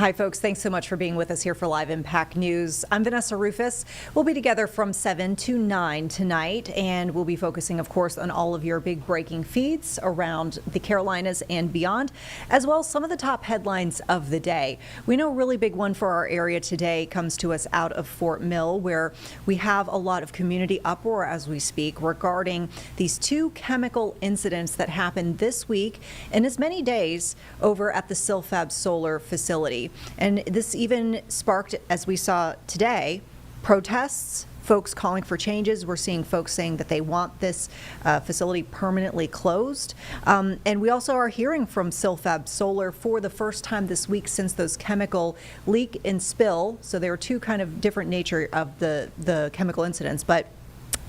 Hi, folks. Thanks so much for being with us here for Live Impact News. I'm Vanessa Rufus. We'll be together from 7 to 9 tonight, and we'll be focusing, of course, on all of your big breaking feeds around the Carolinas and beyond, as well as some of the top headlines of the day. We know a really big one for our area today comes to us out of Fort Mill, where we have a lot of community uproar as we speak regarding these two chemical incidents that happened this week and as many days over at the Silfab solar facility. And this even sparked, as we saw today, protests, folks calling for changes. We're seeing folks saying that they want this facility permanently closed. And we also are hearing from Silfab Solar for the first time this week since those chemical leak and spill. So there are two kind of different nature of the chemical incidents, but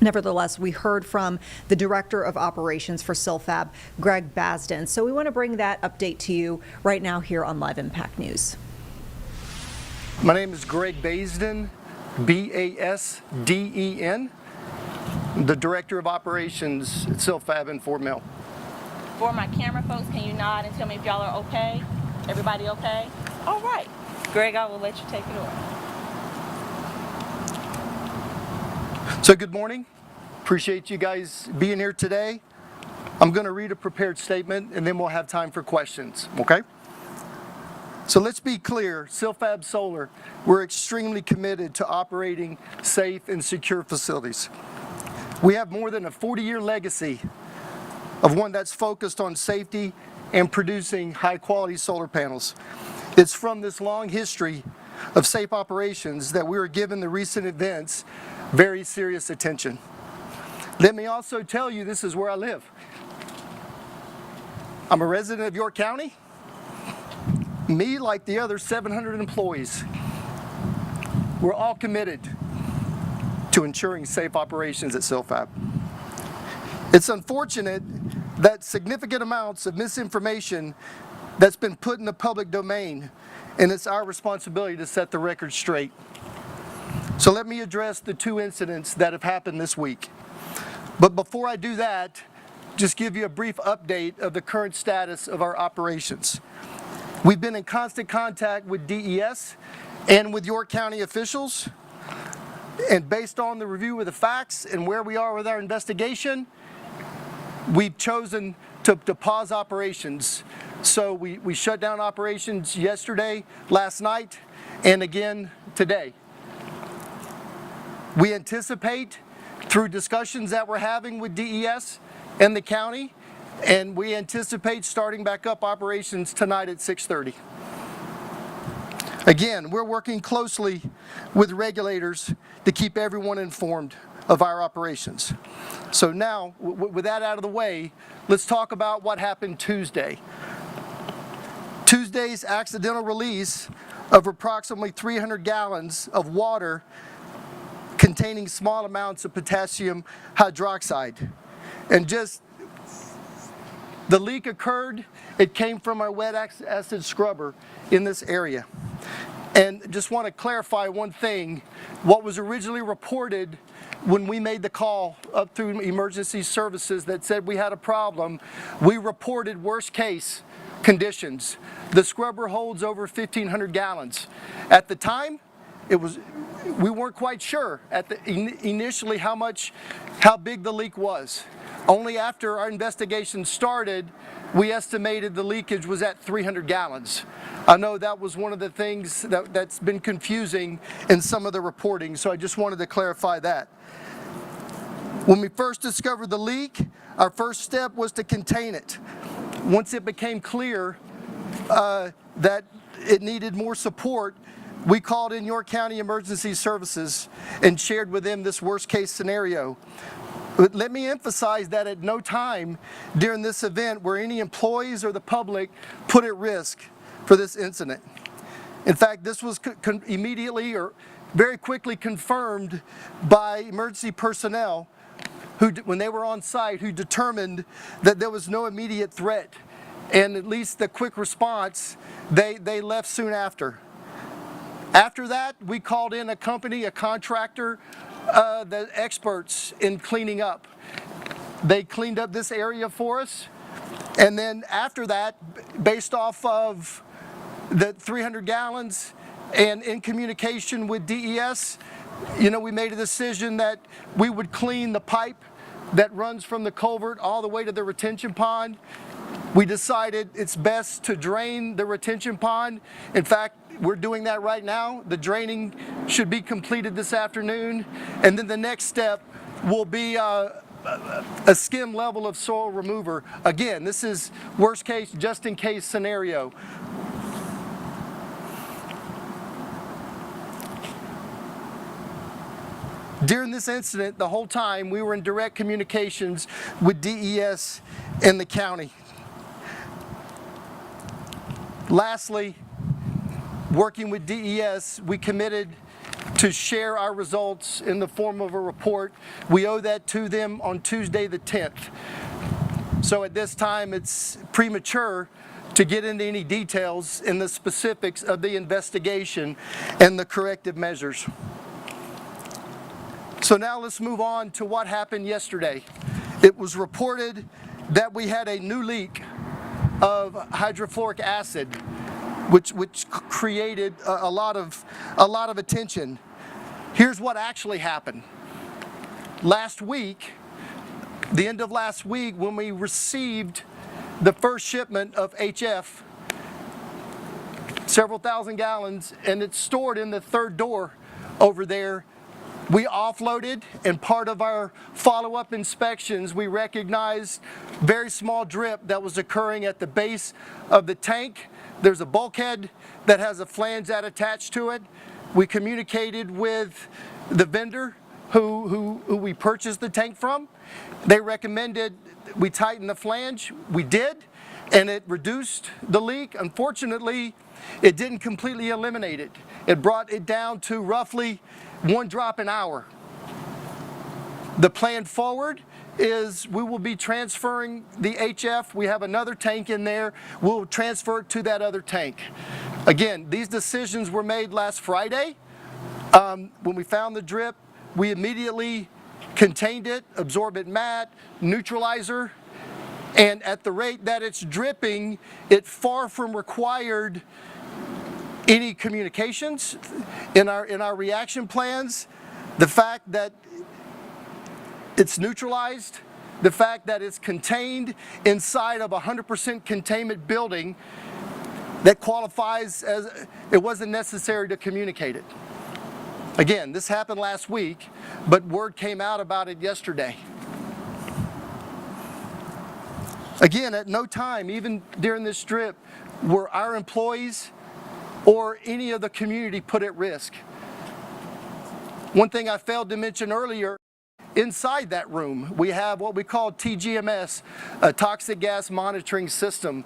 nevertheless, we heard from the Director of Operations for Silfab, Greg Basden. So we want to bring that update to you right now here on Live Impact News. My name is Greg Basden, B-A-S-D-E-N, the Director of Operations at Silfab in Fort Mill. For my camera folks, can you nod and tell me if y'all are okay? Everybody okay? All right. Greg, I will let you take it over. So good morning. Appreciate you guys being here today. I'm going to read a prepared statement and then we'll have time for questions, okay? So let's be clear, Silfab Solar, we're extremely committed to operating safe and secure facilities. We have more than a 40-year legacy of one that's focused on safety and producing high-quality solar panels. It's from this long history of safe operations that we were given the recent events very serious attention. Let me also tell you, this is where I live. I'm a resident of York County. Me, like the other 700 employees, we're all committed to ensuring safe operations at Silfab. It's unfortunate that significant amounts of misinformation that's been put in the public domain, and it's our responsibility to set the record straight. So let me address the two incidents that have happened this week. But before I do that, just give you a brief update of the current status of our operations. We've been in constant contact with DES and with York County officials, and based on the review of the facts and where we are with our investigation, we've chosen to pause operations. So we shut down operations yesterday, last night, and again today. We anticipate, through discussions that we're having with DES and the county, and we anticipate starting back up operations tonight at 6:30. Again, we're working closely with regulators to keep everyone informed of our operations. So now, with that out of the way, let's talk about what happened Tuesday. Tuesday's accidental release of approximately 300 gallons of water containing small amounts of potassium hydroxide. And just the leak occurred, it came from our wet acid scrubber in this area. And just want to clarify one thing. What was originally reported when we made the call up through emergency services that said we had a problem, we reported worst case conditions. The scrubber holds over 1,500 gallons. At the time, we weren't quite sure initially how big the leak was. Only after our investigation started, we estimated the leakage was at 300 gallons. I know that was one of the things that's been confusing in some of the reporting, so I just wanted to clarify that. When we first discovered the leak, our first step was to contain it. Once it became clear that it needed more support, we called in York County Emergency Services and shared with them this worst case scenario. But let me emphasize that at no time during this event were any employees or the public put at risk for this incident. In fact, this was immediately or very quickly confirmed by emergency personnel who, when they were on site, who determined that there was no immediate threat. And at least the quick response, they left soon after. After that, we called in a company, a contractor, the experts in cleaning up. They cleaned up this area for us. And then after that, based off of the 300 gallons, and in communication with DES, we made a decision that we would clean the pipe that runs from the culvert all the way to the retention pond. We decided it's best to drain the retention pond. In fact, we're doing that right now. The draining should be completed this afternoon. And then the next step will be a skim level of soil remover. Again, this is worst case, just in case scenario. During this incident, the whole time we were in direct communications with DES and the county. Lastly, working with DES, we committed to share our results in the form of a report. We owe that to them on Tuesday the 10th. So at this time, it's premature to get into any details in the specifics of the investigation and the corrective measures. So now let's move on to what happened yesterday. It was reported that we had a new leak of hydrofluoric acid, which created a lot of attention. Here's what actually happened. Last week, the end of last week, when we received the first shipment of HF, several thousand gallons, and it's stored in the third door over there, we offloaded, and part of our follow-up inspections, we recognized very small drip that was occurring at the base of the tank. There's a bulkhead that has a flange that attached to it. We communicated with the vendor who we purchased the tank from. They recommended we tighten the flange. We did, and it reduced the leak. Unfortunately, it didn't completely eliminate it. It brought it down to roughly 1 drop an hour. The plan forward is we will be transferring the HF. We have another tank in there. We'll transfer it to that other tank. Again, these decisions were made last Friday. When we found the drip, we immediately contained it, absorbent mat, neutralizer, and at the rate that it's dripping, it far from required any communications in our reaction plans. The fact that it's neutralized, the fact that it's contained inside of a 100% containment building that qualifies as it wasn't necessary to communicate it. Again, this happened last week, but word came out about it yesterday. Again, at no time, even during this trip, were our employees or any of the community put at risk. One thing I failed to mention earlier, inside that room, we have what we call TGMS, a toxic gas monitoring system.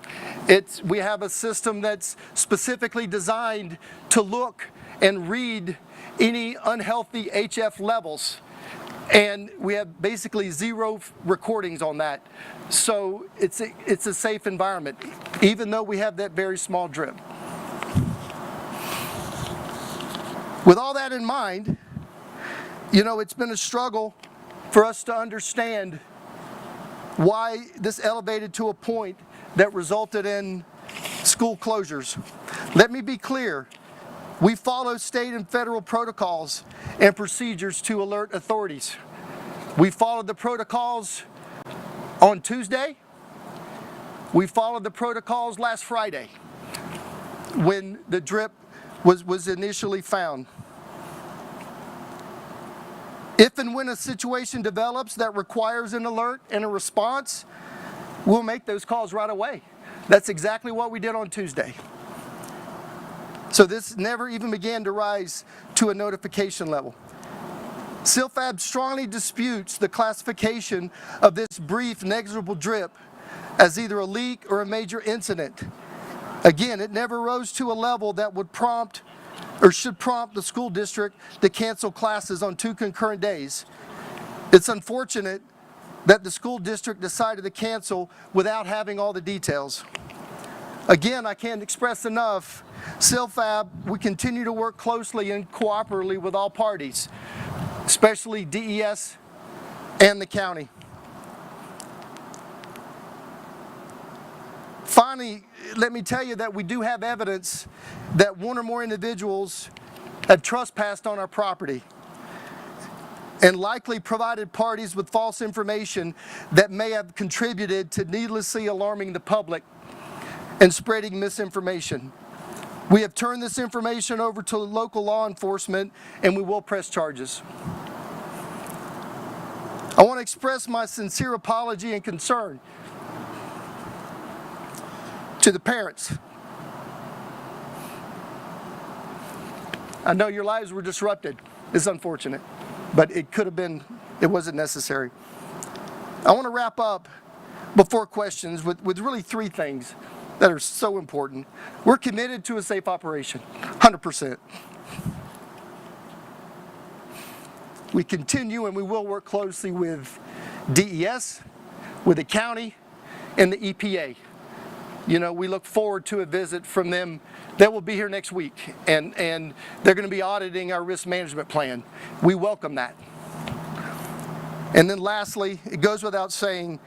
We have a system that's specifically designed to look and read any unhealthy HF levels. And we have basically 0 recordings on that. So it's a safe environment, even though we have that very small drip. With all that in mind, it's been a struggle for us to understand why this elevated to a point that resulted in school closures. Let me be clear. We follow state and federal protocols and procedures to alert authorities. We followed the protocols on Tuesday. We followed the protocols last Friday when the drip was initially found. If and when a situation develops that requires an alert and a response, we'll make those calls right away. That's exactly what we did on Tuesday. So this never even began to rise to a notification level. Silfab strongly disputes the classification of this brief negligible drip as either a leak or a major incident. Again, it never rose to a level that would prompt or should prompt the school district to cancel classes on 2 concurrent days. It's unfortunate that the school district decided to cancel without having all the details. Again, I can't express enough, Silfab, we continue to work closely and cooperatively with all parties, especially DES and the county. Finally, let me tell you that we do have evidence that one or more individuals have trespassed on our property and likely provided parties with false information that may have contributed to needlessly alarming the public and spreading misinformation. We have turned this information over to local law enforcement, and we will press charges. I want to express my sincere apology and concern to the parents. I know your lives were disrupted. It's unfortunate, but it could have been, it wasn't necessary. I want to wrap up before questions with really three things that are so important. We're committed to a safe operation, 100%. We continue and we will work closely with DES, with the county, and the EPA. You know, we look forward to a visit from them. They will be here next week, and they're going to be auditing our risk management plan. We welcome that. And then lastly, it goes without saying,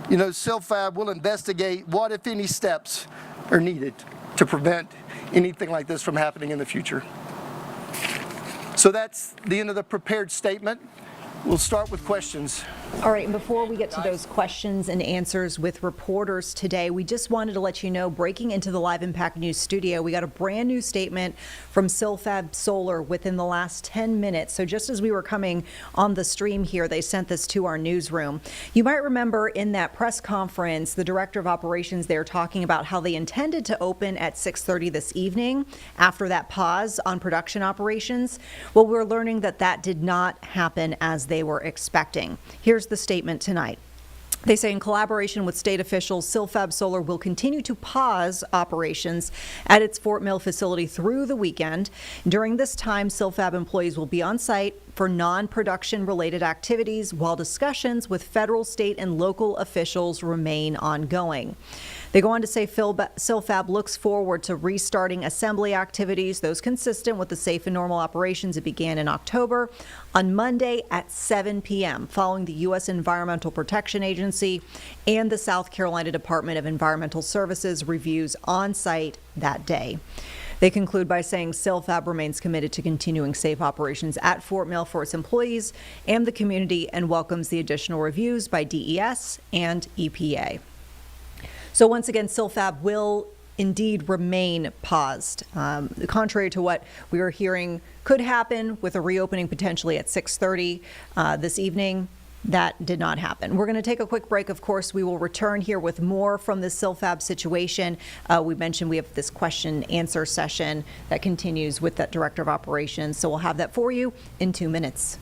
you know, Silfab will investigate what, if any, steps are needed to prevent anything like this from happening in the future. So that's the end of the prepared statement. We'll start with questions. All right, and before we get to those questions and answers with reporters today, we just wanted to let you know, breaking into the Live Impact News studio, we got a brand new statement from Silfab Solar within the last 10 minutes. So just as we were coming on the stream here, they sent this to our newsroom. You might remember in that press conference, the director of operations there talking about how they intended to open at 6:30 this evening after that pause on production operations. Well, we're learning that that did not happen as they were expecting. Here's the statement tonight. They say in collaboration with state officials, Silfab Solar will continue to pause operations at its Fort Mill facility through the weekend. During this time, Silfab employees will be on site for non-production related activities while discussions with federal, state, and local officials remain ongoing. They go on to say Silfab looks forward to restarting assembly activities, those consistent with the safe and normal operations that began in October, on Monday at 7 p.m., following the U.S. Environmental Protection Agency and the South Carolina Department of Environmental Services reviews on site that day. They conclude by saying Silfab remains committed to continuing safe operations at Fort Mill for its employees and the community and welcomes the additional reviews by DES and EPA. So once again, Silfab will indeed remain paused. Contrary to what we were hearing could happen with a reopening potentially at 6:30 this evening, that did not happen. We're going to take a quick break. Of course, we will return here with more from the Silfab situation. We mentioned we have this question answer session that continues with that director of operations. So we'll have that for you in 2 minutes.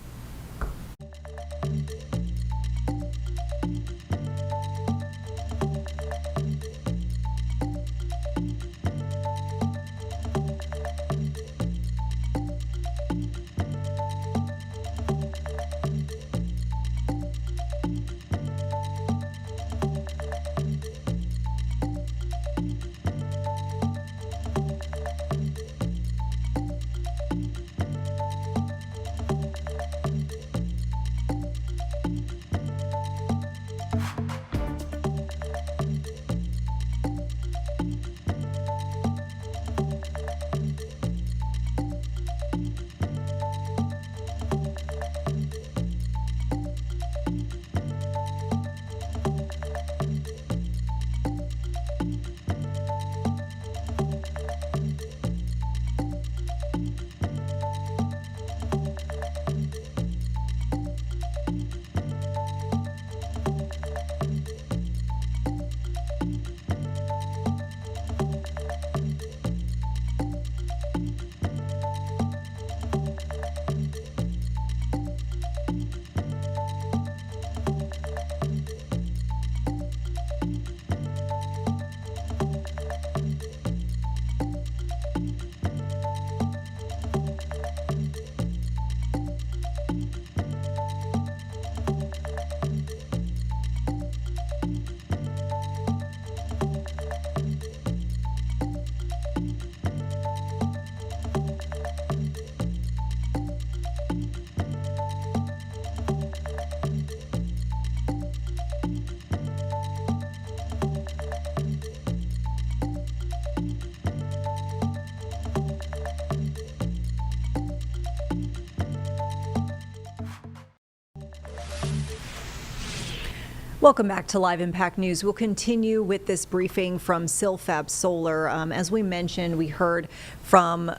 Welcome back to Live Impact News. We'll continue with this briefing from Silfab Solar. As we mentioned, we heard from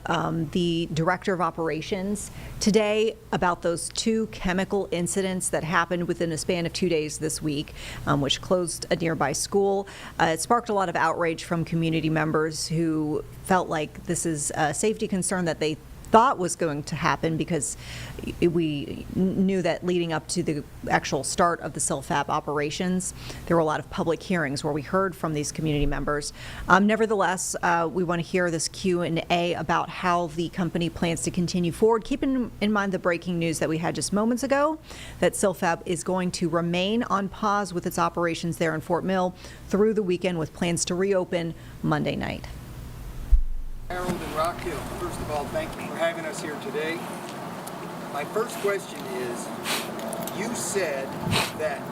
the Director of Operations today about those 2 chemical incidents that happened within a span of 2 days this week, which closed a nearby school. It sparked a lot of outrage from community members who felt like this is a safety concern that they thought was going to happen, because we knew that leading up to the actual start of the Silfab operations, there were a lot of public hearings where we heard from these community members. Nevertheless, we want to hear this Q&A about how the company plans to continue forward, keeping in mind the breaking news that we had just moments ago, that Silfab is going to remain on pause with its operations there in Fort Mill through the weekend, with plans to reopen Monday night. Harold and Rock Hill, first of all, thank you for having us here today. My first question is, you said that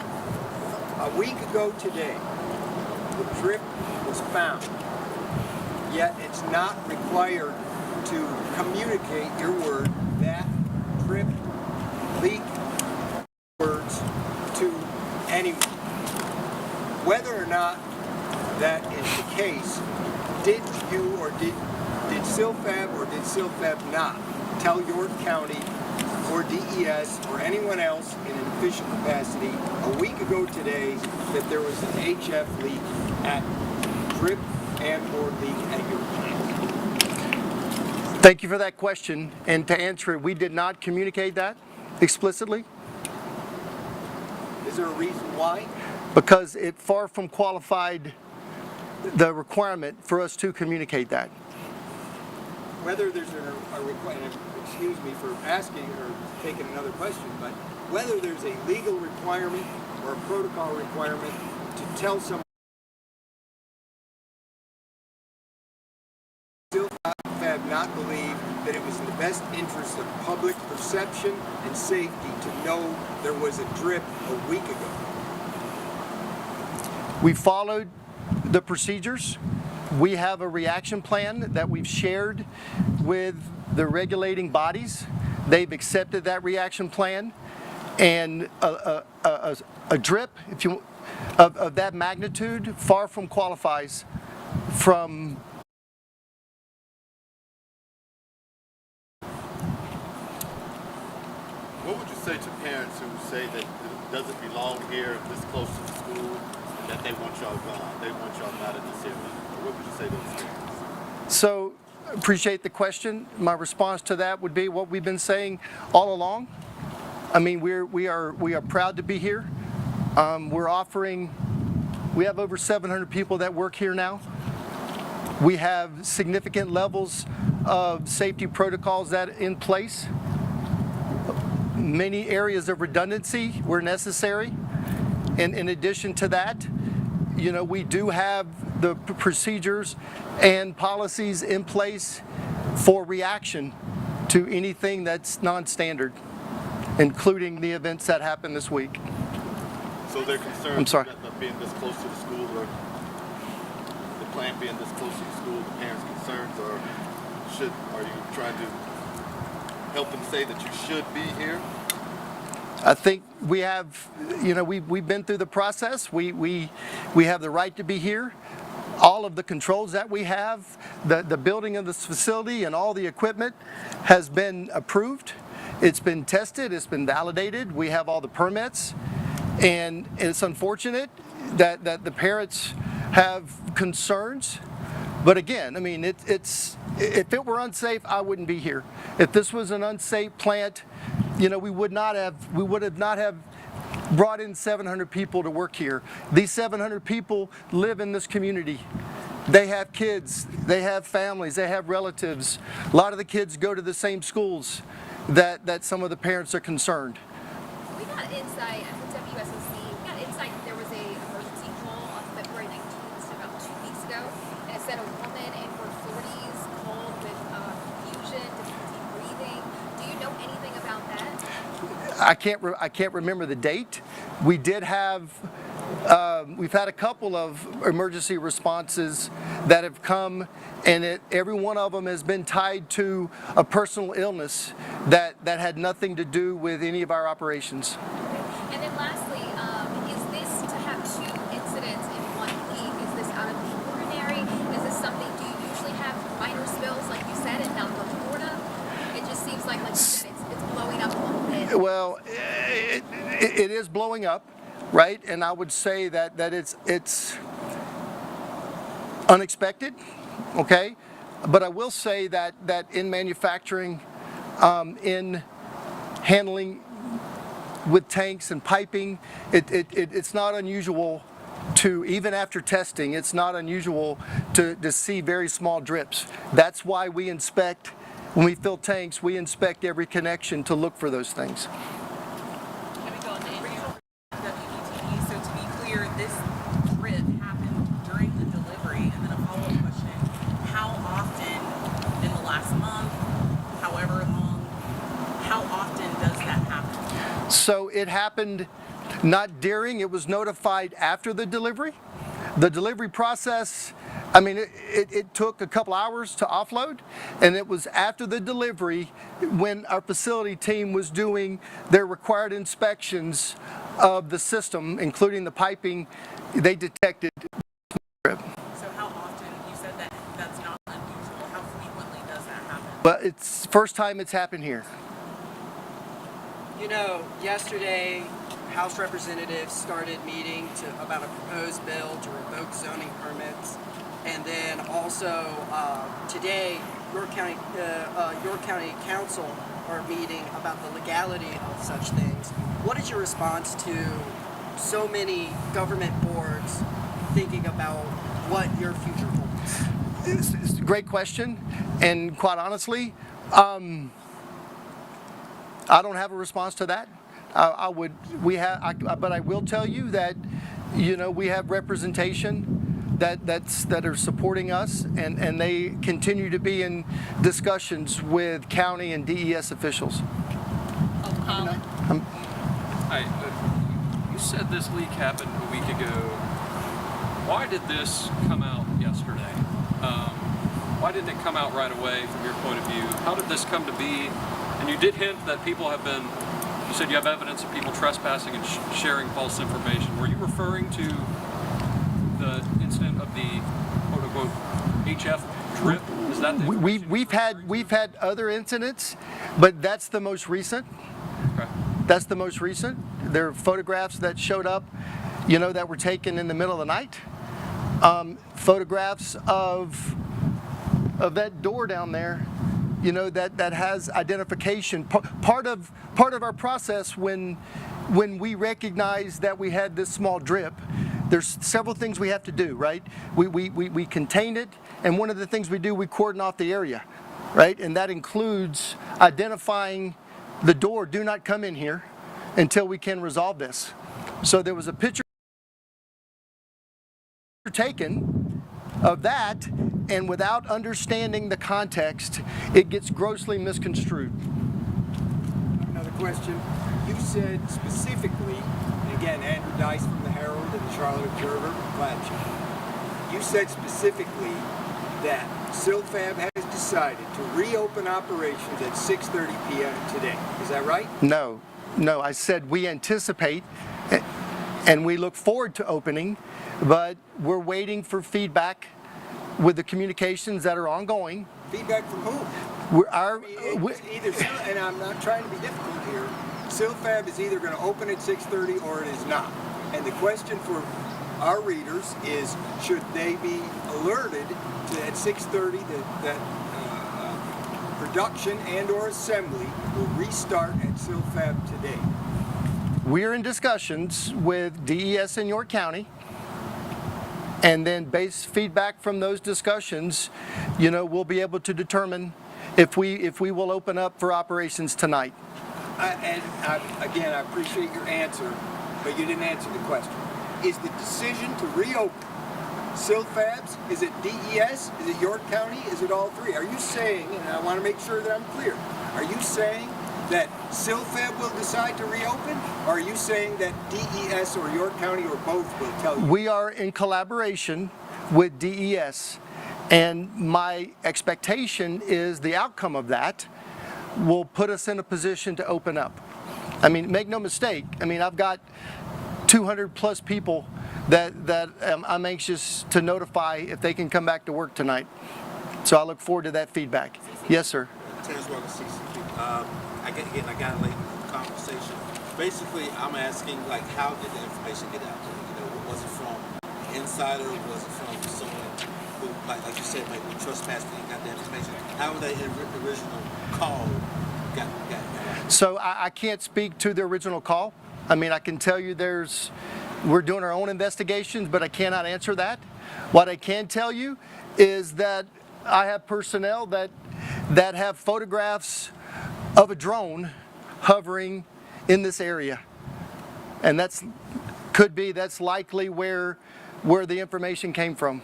a week ago today, the drip was found, yet it's not required to communicate your word, that drip, leak, words to anyone. Whether or not that is the case, did you or did Silfab or did Silfab not tell York County or DES or anyone else in an official capacity a week ago today that there was an HF leak at drip and or leak at your plant? Thank you for that question. And to answer it, we did not communicate that explicitly. Is there a reason why? Because it far from qualified the requirement for us to communicate that. Whether there's a requirement, excuse me for asking or taking another question, but whether there's a legal requirement or a protocol requirement to tell someone Silfab not believe that it was in the best interest of public perception and safety to know there was a drip a week ago. We followed the procedures. We have a reaction plan that we've shared with the regulating bodies. They've accepted that reaction plan, and a drip, if you of that magnitude, far from qualifies from. What would you say to parents who say that it doesn't belong here, this close to the school, and that they want y'all gone, they want y'all not in this area? What would you say to those parents? So, appreciate the question. My response to that would be what we've been saying all along. I mean, we are proud to be here. We have over 700 people that work here now. We have significant levels of safety protocols that are in place. Many areas of redundancy where necessary. And in addition to that, you know, we do have the procedures and policies in place for reaction to anything that's non-standard, including the events that happened this week. So they're concerned I'm sorry. about being this close to the school, or the plant being this close to the school, the parents' concerns, or are you trying to help them say that you should be here? I think we have, you know, we've been through the process. We have the right to be here. All of the controls that we have, the building of this facility and all the equipment has been approved. It's been tested, it's been validated. We have all the permits. And it's unfortunate that the parents have concerns. But again, I mean, if it were unsafe, I wouldn't be here. If this was an unsafe plant, you know, we would not have brought in 700 people to work here. These 700 people live in this community. They have kids, they have families, they have relatives. A lot of the kids go to the same schools that some of the parents are concerned. We got insight from WSOC. We got insight that there was a emergency call on February 19th, so about 2 weeks ago, and it said a woman in her 40s called with confusion, difficulty breathing. Do you know anything about that? I can't remember the date. We did have, we've had a couple of emergency responses that have come, and every one of them has been tied to a personal illness that had nothing to do with any of our operations. And then lastly, is this to It is blowing up, right? And I would say that it's unexpected, okay? But I will say that in manufacturing, in handling with tanks and piping, it's not unusual to, even after testing, it's not unusual to see very small drips. That's why we inspect, when we fill tanks, we inspect every connection to look for those things. Can we go into WETE? So to be clear, this drip happened during the delivery, and then a follow-up question: how often in the last month, however long, how often does that happen? So it happened not during, it was notified after the delivery. The delivery process, I mean, it took a couple hours to offload, and it was after the delivery when our facility team was doing their required inspections of the system, including the piping, they detected drip. So how often, you said that that's not unusual, how frequently does that happen? But it's first time it's happened here. You know, yesterday, House representatives started meeting about a proposed bill to revoke zoning permits, and then also today, York County Council are meeting about the legality of such things. What is your response to so many government boards thinking about what your future holds? It's a great question, and quite honestly, I don't have a response to that. But I will tell you that, you know, we have representation that are supporting us, and they continue to be in discussions with county and DES officials. Hi, you said this leak happened a week ago. Why did this come out yesterday? Why didn't it come out right away from your point of view? How did this come to be? And you did hint that people have been, you said you have evidence of people trespassing and sharing false information. Were you referring to the incident of the quote-unquote HF drip? Is that the We've had other incidents, but that's the most recent. Okay. That's the most recent. There are photographs that showed up, you know, that were taken in the middle of the night. Photographs of that door down there, you know, that has identification. Part of our process when we recognize that we had this small drip, there's several things we have to do, right? We contain it, and one of the things we do, we cordon off the area, right? And that includes identifying the door, do not come in here until we can resolve this. So there was a picture taken of that, and without understanding the context, it gets grossly misconstrued. Another question. You said specifically, and again, Andrew Dice from the Herald and the Charlotte Observer, glad you said specifically that Silfab has decided to reopen operations at 6:30 p.m. today. Is that right? No, I said we anticipate and we look forward to opening, but we're waiting for feedback with the communications that are ongoing. Feedback from whom? And I'm not trying to be difficult here, Silfab is either going to open at 6:30 or it is not. And the question for our readers is, should they be alerted to at 6:30 that production and or assembly will restart at Silfab today? We're in discussions with DES in York County, and then based feedback from those discussions, you know, we'll be able to determine if we will open up for operations tonight. Again, I appreciate your answer, but you didn't answer the question. Is the decision to reopen Silfab's, is it DES, is it York County, is it all three? Are you saying, and I want to make sure that I'm clear, are you saying that Silfab will decide to reopen, or are you saying that DES or York County or both will tell you? We are in collaboration with DES, and my expectation is the outcome of that will put us in a position to open up. I mean, make no mistake, I mean, I've got 200 plus people that I'm anxious to notify if they can come back to work tonight. So I look forward to that feedback. Yes, sir. Terrence Walker, CCQ. I got late in the conversation. Basically, I'm asking, like, how did the information get out there? You know, was it from an insider? Was it from someone who, like you said, maybe trespassed and got the information? How did the original call got out? So I can't speak to the original call. I mean, I can tell you we're doing our own investigations, but I cannot answer that. What I can tell you is that I have personnel that have photographs of a drone hovering in this area, and that's likely where the information came from.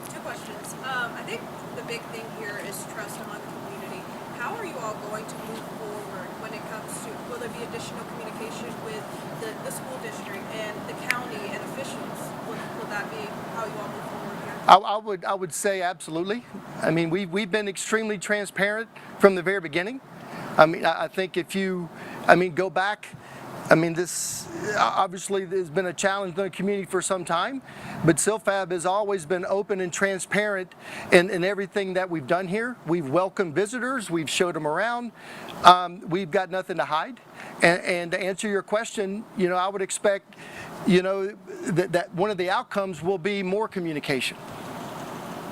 Two questions. I think the big thing here is trust among the community. How are you all going to move forward when it comes to, will there be additional communication with the school district and the county and officials? Will that be how you all move forward here? I would say absolutely. I mean, we've been extremely transparent from the very beginning. I mean, I think if you go back, I mean, this obviously has been a challenge in the community for some time, but Silfab has always been open and transparent in everything that we've done here. We've welcomed visitors, we've showed them around, we've got nothing to hide. And to answer your question, you know, I would expect, you know, that one of the outcomes will be more communication.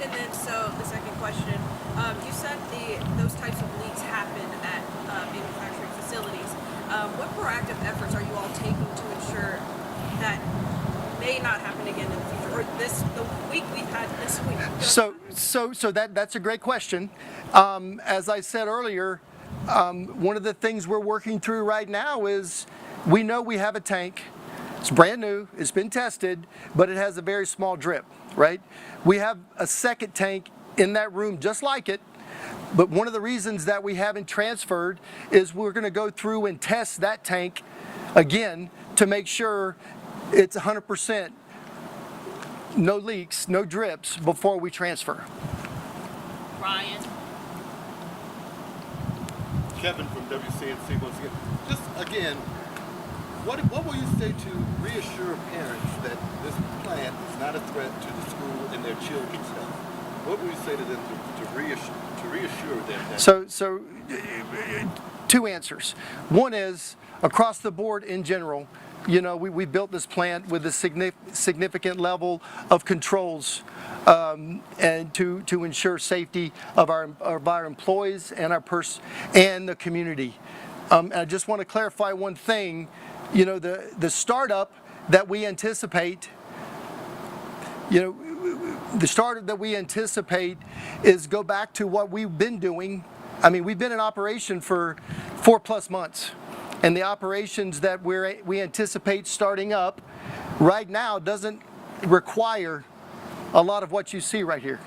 And then, so the second question, you said those types of leaks happen at manufacturing facilities. What proactive efforts are you all taking to ensure that may not happen again in the future, or the week we've had this week? So that's a great question. As I said earlier, one of the things we're working through right now is we know we have a tank. It's brand new, it's been tested, but it has a very small drip, right? We have a second tank in that room just like it, but one of the reasons that we haven't transferred is we're going to go through and test that tank again to make sure it's 100% no leaks, no drips before we transfer. Ryan. Kevin from WCNC once again. Just again, what will you say to reassure parents that this plant is not a threat to the school and their children's health? What will you say to them to reassure them that? So two answers. One is across the board in general. You know, we built this plant with a significant level of controls and to ensure safety of our employees and and the community. And I just want to clarify one thing. You know, the startup that we anticipate. You know, the startup that we anticipate is go back to what we've been doing. I mean, we've been in operation for 4+ months. And the operations that we anticipate starting up right now doesn't require a lot of what you see right here.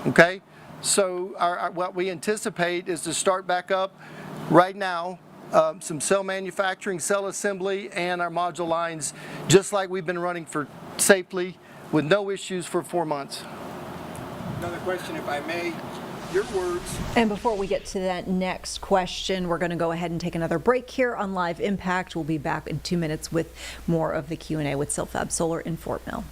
Okay? So what we anticipate is to start back up right now, some cell manufacturing, cell assembly, and our module lines, just like we've been running safely with no issues for 4 months. Another question, if I may. Your words. And before we get to that next question, we're going to go ahead and take another break here on Live Impact. We'll be back in 2 minutes with more of the Q&A with Silfab Solar in Fort Mill.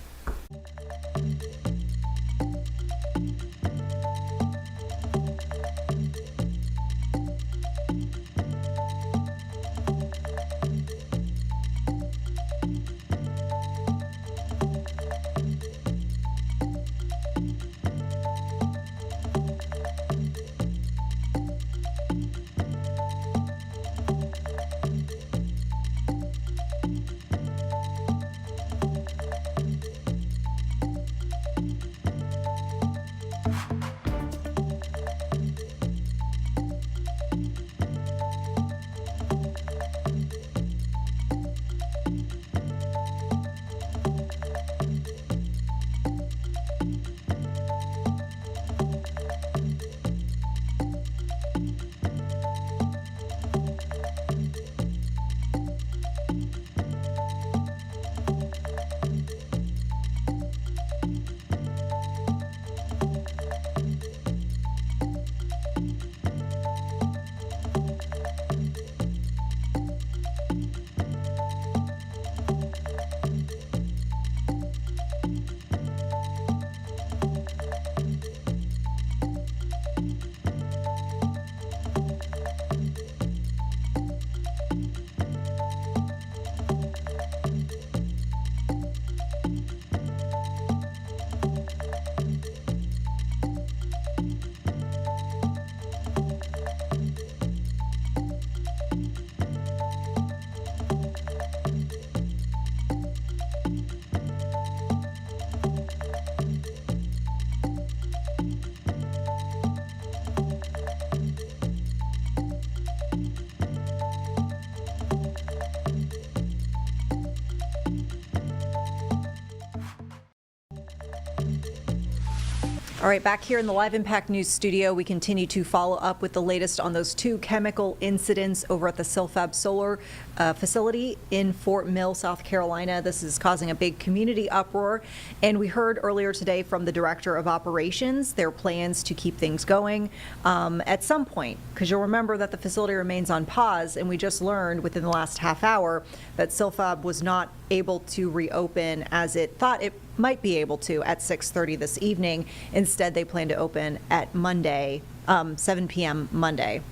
All right, back here in the Live Impact News studio, we continue to follow up with the latest on those 2 chemical incidents over at the Silfab solar facility in Fort Mill, South Carolina. This is causing a big community uproar. And we heard earlier today from the Director of Operations their plans to keep things going at some point, because you'll remember that the facility remains on pause. And we just learned within the last half hour that Silfab was not able to reopen as it thought it might be able to at 6:30 this evening. Instead, they plan to open at Monday, 7 p.m. Monday.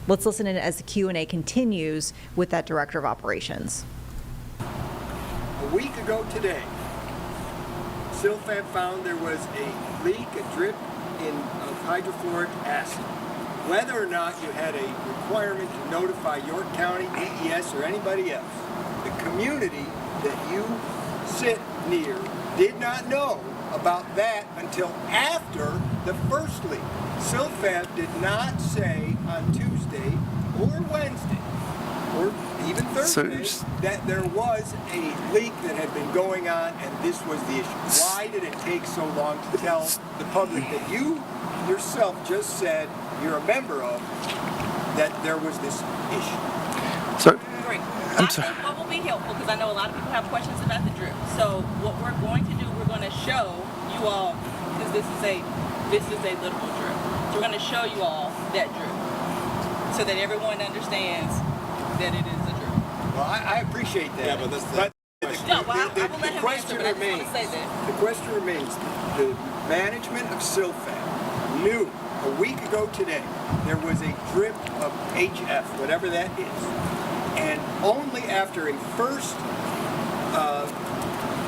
Let's listen in as the Q&A continues with that Director of Operations. A week ago today, Silfab found there was a leak, a drip of hydrofluoric acid. Whether or not you had a requirement to notify York County, DES, or anybody else, the community that you sit near did not know about that until after the first leak. Silfab did not say on Tuesday or Wednesday or even Thursday that there was a leak that had been going on and this was the issue. Why did it take so long to tell the public that you yourself just said you're a member of, that there was this issue? So, Great. I think what will be helpful, because I know a lot of people have questions about the drip. So what we're going to do, we're going to show you all, because this is a literal drip. So we're going to show you all that drip, so that everyone understands that it is a drip. Well, I appreciate that. Yeah, but that's the No, well, I will let him question answer, but I just want remains. to say that. The question remains. The management of Silfab knew a week ago today there was a drip of HF, whatever that is, and only after a first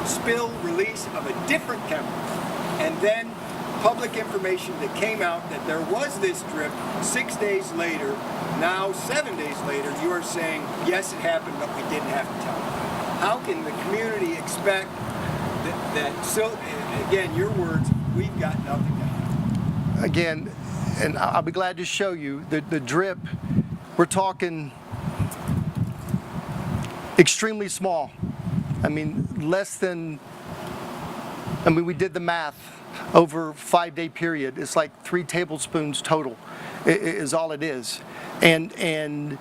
spill release of a different chemical, and then public information that came out that there was this drip 6 days later, now 7 days later, you are saying, yes, it happened, but we didn't have to tell you. How can the community expect that again, your words, we've got nothing to hide? again, and I'll be glad to show you the drip. We're talking extremely small. I mean, we did the math over a 5-day period. It's like 3 tablespoons total is all it is. And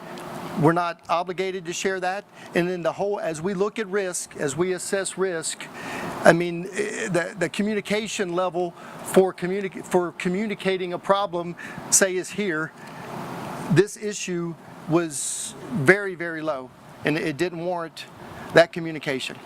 we're not obligated to share that. And then as we look at risk, as we assess risk, I mean, the communication level for communicating a problem, say, is here. This issue was very, very low, and it didn't warrant that communication. To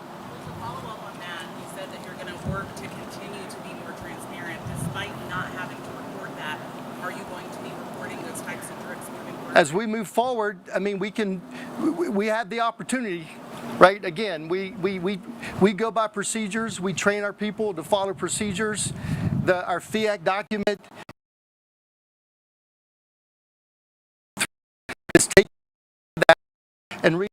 follow up on that, you said that you're going to work to continue to be more transparent despite not having to report that. Are you going to be reporting those types of drips moving forward? As we move forward, I mean, we have the opportunity, right? Again, we go by procedures. We train our people to follow procedures. Our FIAC document is taking that and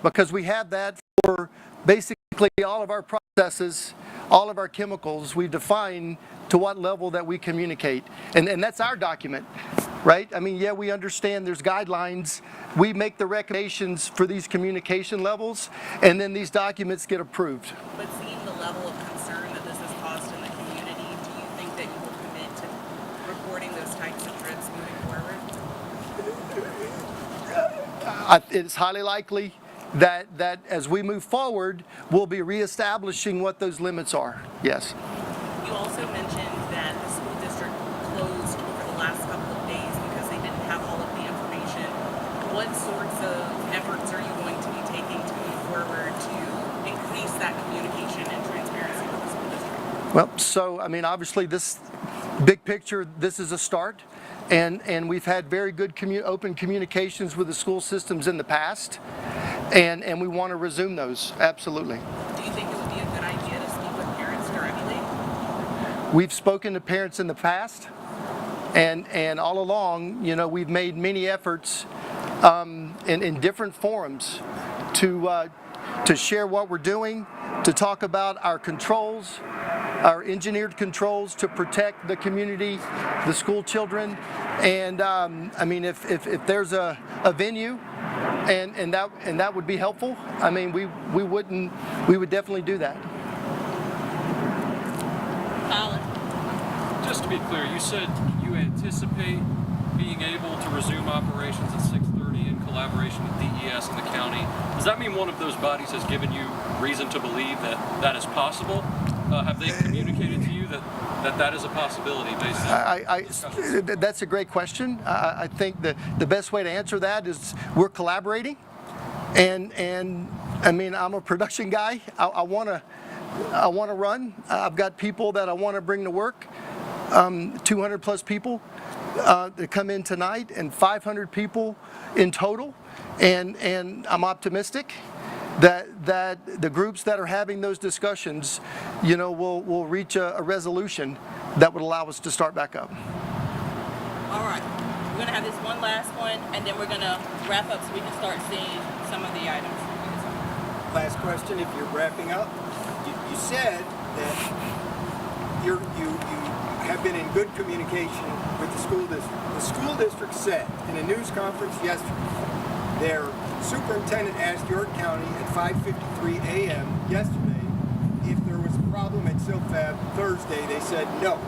because we have that for basically all of our processes, all of our chemicals. We define to what level that we communicate, and that's our document, right? I mean, yeah, we understand there's guidelines. We make the recommendations for these communication levels, and then these documents get approved. But seeing the level of concern that this has caused in the community, do you think that you will commit to reporting those types of drips moving forward? It's highly likely that as we move forward, we'll be reestablishing what those limits are. Yes. You also mentioned that the school district closed over the last couple of days because they didn't have all of the information. What sorts of efforts are you going to be taking to move forward to increase that communication and transparency with the school district? Well, so, I mean, obviously this big picture, this is a start. And we've had very good open communications with the school systems in the past. And we want to resume those, absolutely. Do you think it would be a good idea to speak with parents directly? We've spoken to parents in the past, and all along, you know, we've made many efforts in different forums to share what we're doing, to talk about our controls, our engineered controls to protect the community, the school children, and I mean, if there's a venue, and that would be helpful. I mean, we would definitely do that. be clear, you said you anticipate being able to resume operations at 6:30 in collaboration with DES and the county. Does that mean one of those bodies has given you reason to believe that that is possible? Have they communicated to you that is a possibility based on discussions? That's a great question. I think the best way to answer that is we're collaborating, and I mean, I'm a production guy. I want to run. I've got people that I want to bring to work. 200 plus people that come in tonight, and 500 people in total. And I'm optimistic that the groups that are having those discussions, you know, will reach a resolution that would allow us to start back up. All right. We're going to have this one last one, and then we're going to wrap up so we can start seeing some of the items. Last question, if you're wrapping up. You said that you have been in good communication with the school district. The school district said in a news conference yesterday, their superintendent asked York County at 5:53 a.m. yesterday if there was a problem at Silfab Thursday. They said no.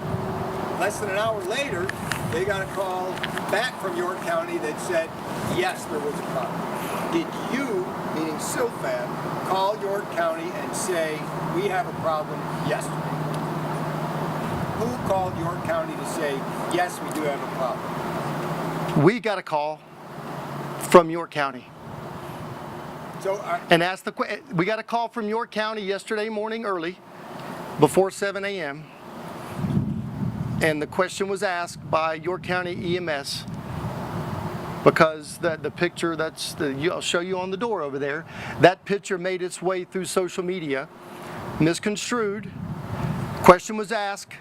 Less than an hour later, they got a call back from York County that said yes, there was a problem. Did you, meaning Silfab, call York County and say we have a problem yesterday? Who called York County to say yes, we do have a problem? We got a call from York County. So And asked we got a call from York County yesterday morning early, before 7 a.m. And the question was asked by York County EMS, because the picture I'll show you on the door over there, that picture made its way through social media, misconstrued. Question was asked,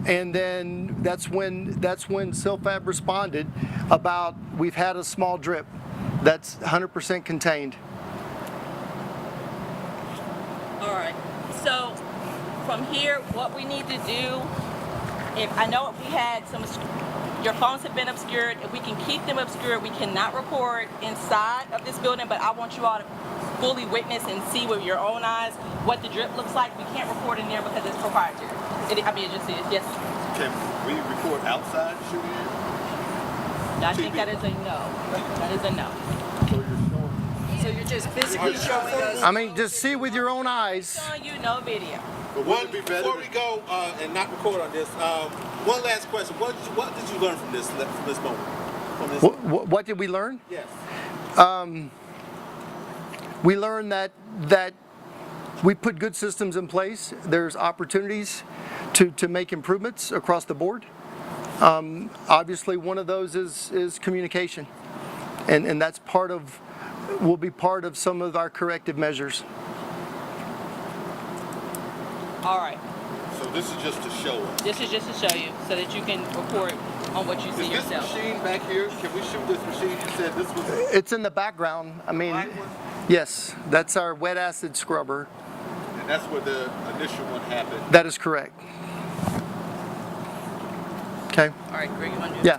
and then that's when Silfab responded about we've had a small drip that's 100% contained. All right. So from here, what we need to do, if I know we had some, your phones have been obscured. If we can keep them obscured, we cannot record inside of this building, but I want you all to fully witness and see with your own eyes what the drip looks like. We can't record in there because it's proprietary. It just is. Yes. Can we record outside shooting it? I think that is a no. That is a no. So you're just physically showing us. I mean, just see with your own eyes. Showing you no video. But Before we go and not record on this, one last question. What did you learn from this moment? From this What did we learn? Yes. We learned that we put good systems in place. There's opportunities to make improvements across the board. Obviously, one of those is communication, and that's will be part of some of our corrective measures. All right. So this is just to show us. This is just to show you so that you can report on what you see Is this yourself. machine back here? Can we shoot this machine? You said this was It's in the background. I mean, black one? yes, that's our wet acid scrubber. And that's where the initial one happened. That is correct. Okay. All right, Greg, you want to do Yeah.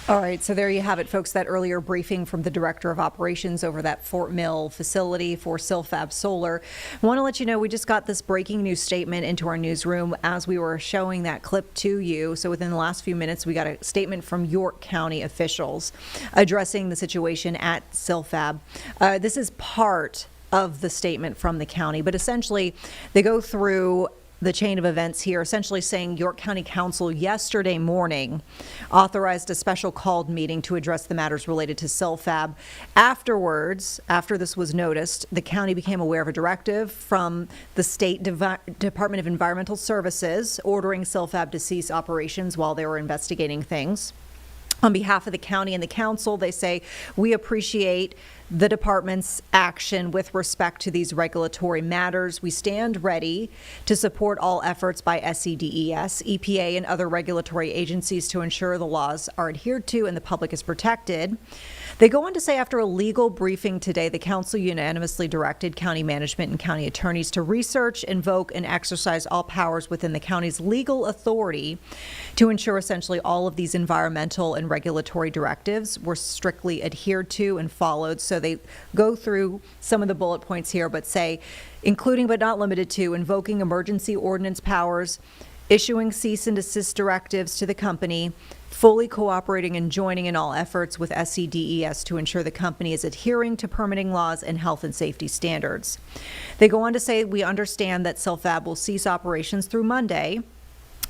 All right, so there you have it, folks, that earlier briefing from the Director of Operations over that Fort Mill facility for Silfab Solar. I want to let you know we just got this breaking news statement into our newsroom as we were showing that clip to you. So within the last few minutes, we got a statement from York County officials addressing the situation at Silfab. This is part of the statement from the county, but essentially they go through the chain of events here, essentially saying York County Council yesterday morning authorized a special called meeting to address the matters related to Silfab. Afterwards, after this was noticed, the county became aware of a directive from the State Department of Environmental Services ordering Silfab to cease operations while they were investigating things. On behalf of the county and the council, they say, we appreciate the department's action with respect to these regulatory matters. We stand ready to support all efforts by SCDES, EPA, and other regulatory agencies to ensure the laws are adhered to and the public is protected. They go on to say after a legal briefing today, the council unanimously directed county management and county attorneys to research, invoke, and exercise all powers within the county's legal authority to ensure essentially all of these environmental and regulatory directives were strictly adhered to and followed. So they go through some of the bullet points here, but say, including but not limited to invoking emergency ordinance powers, issuing cease and desist directives to the company, fully cooperating and joining in all efforts with SCDES to ensure the company is adhering to permitting laws and health and safety standards. They go on to say, we understand that Silfab will cease operations through Monday.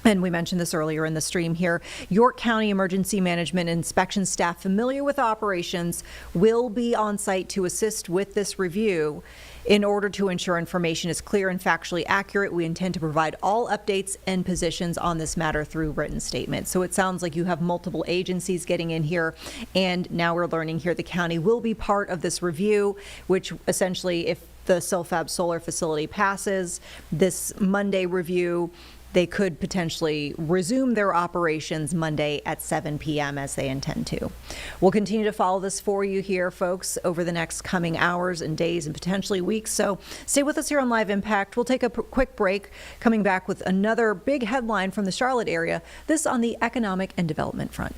And we mentioned this earlier in the stream here. York County Emergency Management and Inspection staff familiar with operations will be on site to assist with this review. In order to ensure information is clear and factually accurate, we intend to provide all updates and positions on this matter through written statements. So it sounds like you have multiple agencies getting in here, and now we're learning here the county will be part of this review, which essentially, if the Silfab solar facility passes this Monday review, they could potentially resume their operations Monday at 7 p.m. as they intend to. We'll continue to follow this for you here, folks, over the next coming hours and days and potentially weeks. So stay with us here on Live Impact. We'll take a quick break, coming back with another big headline from the Charlotte area, this on the economic and development front.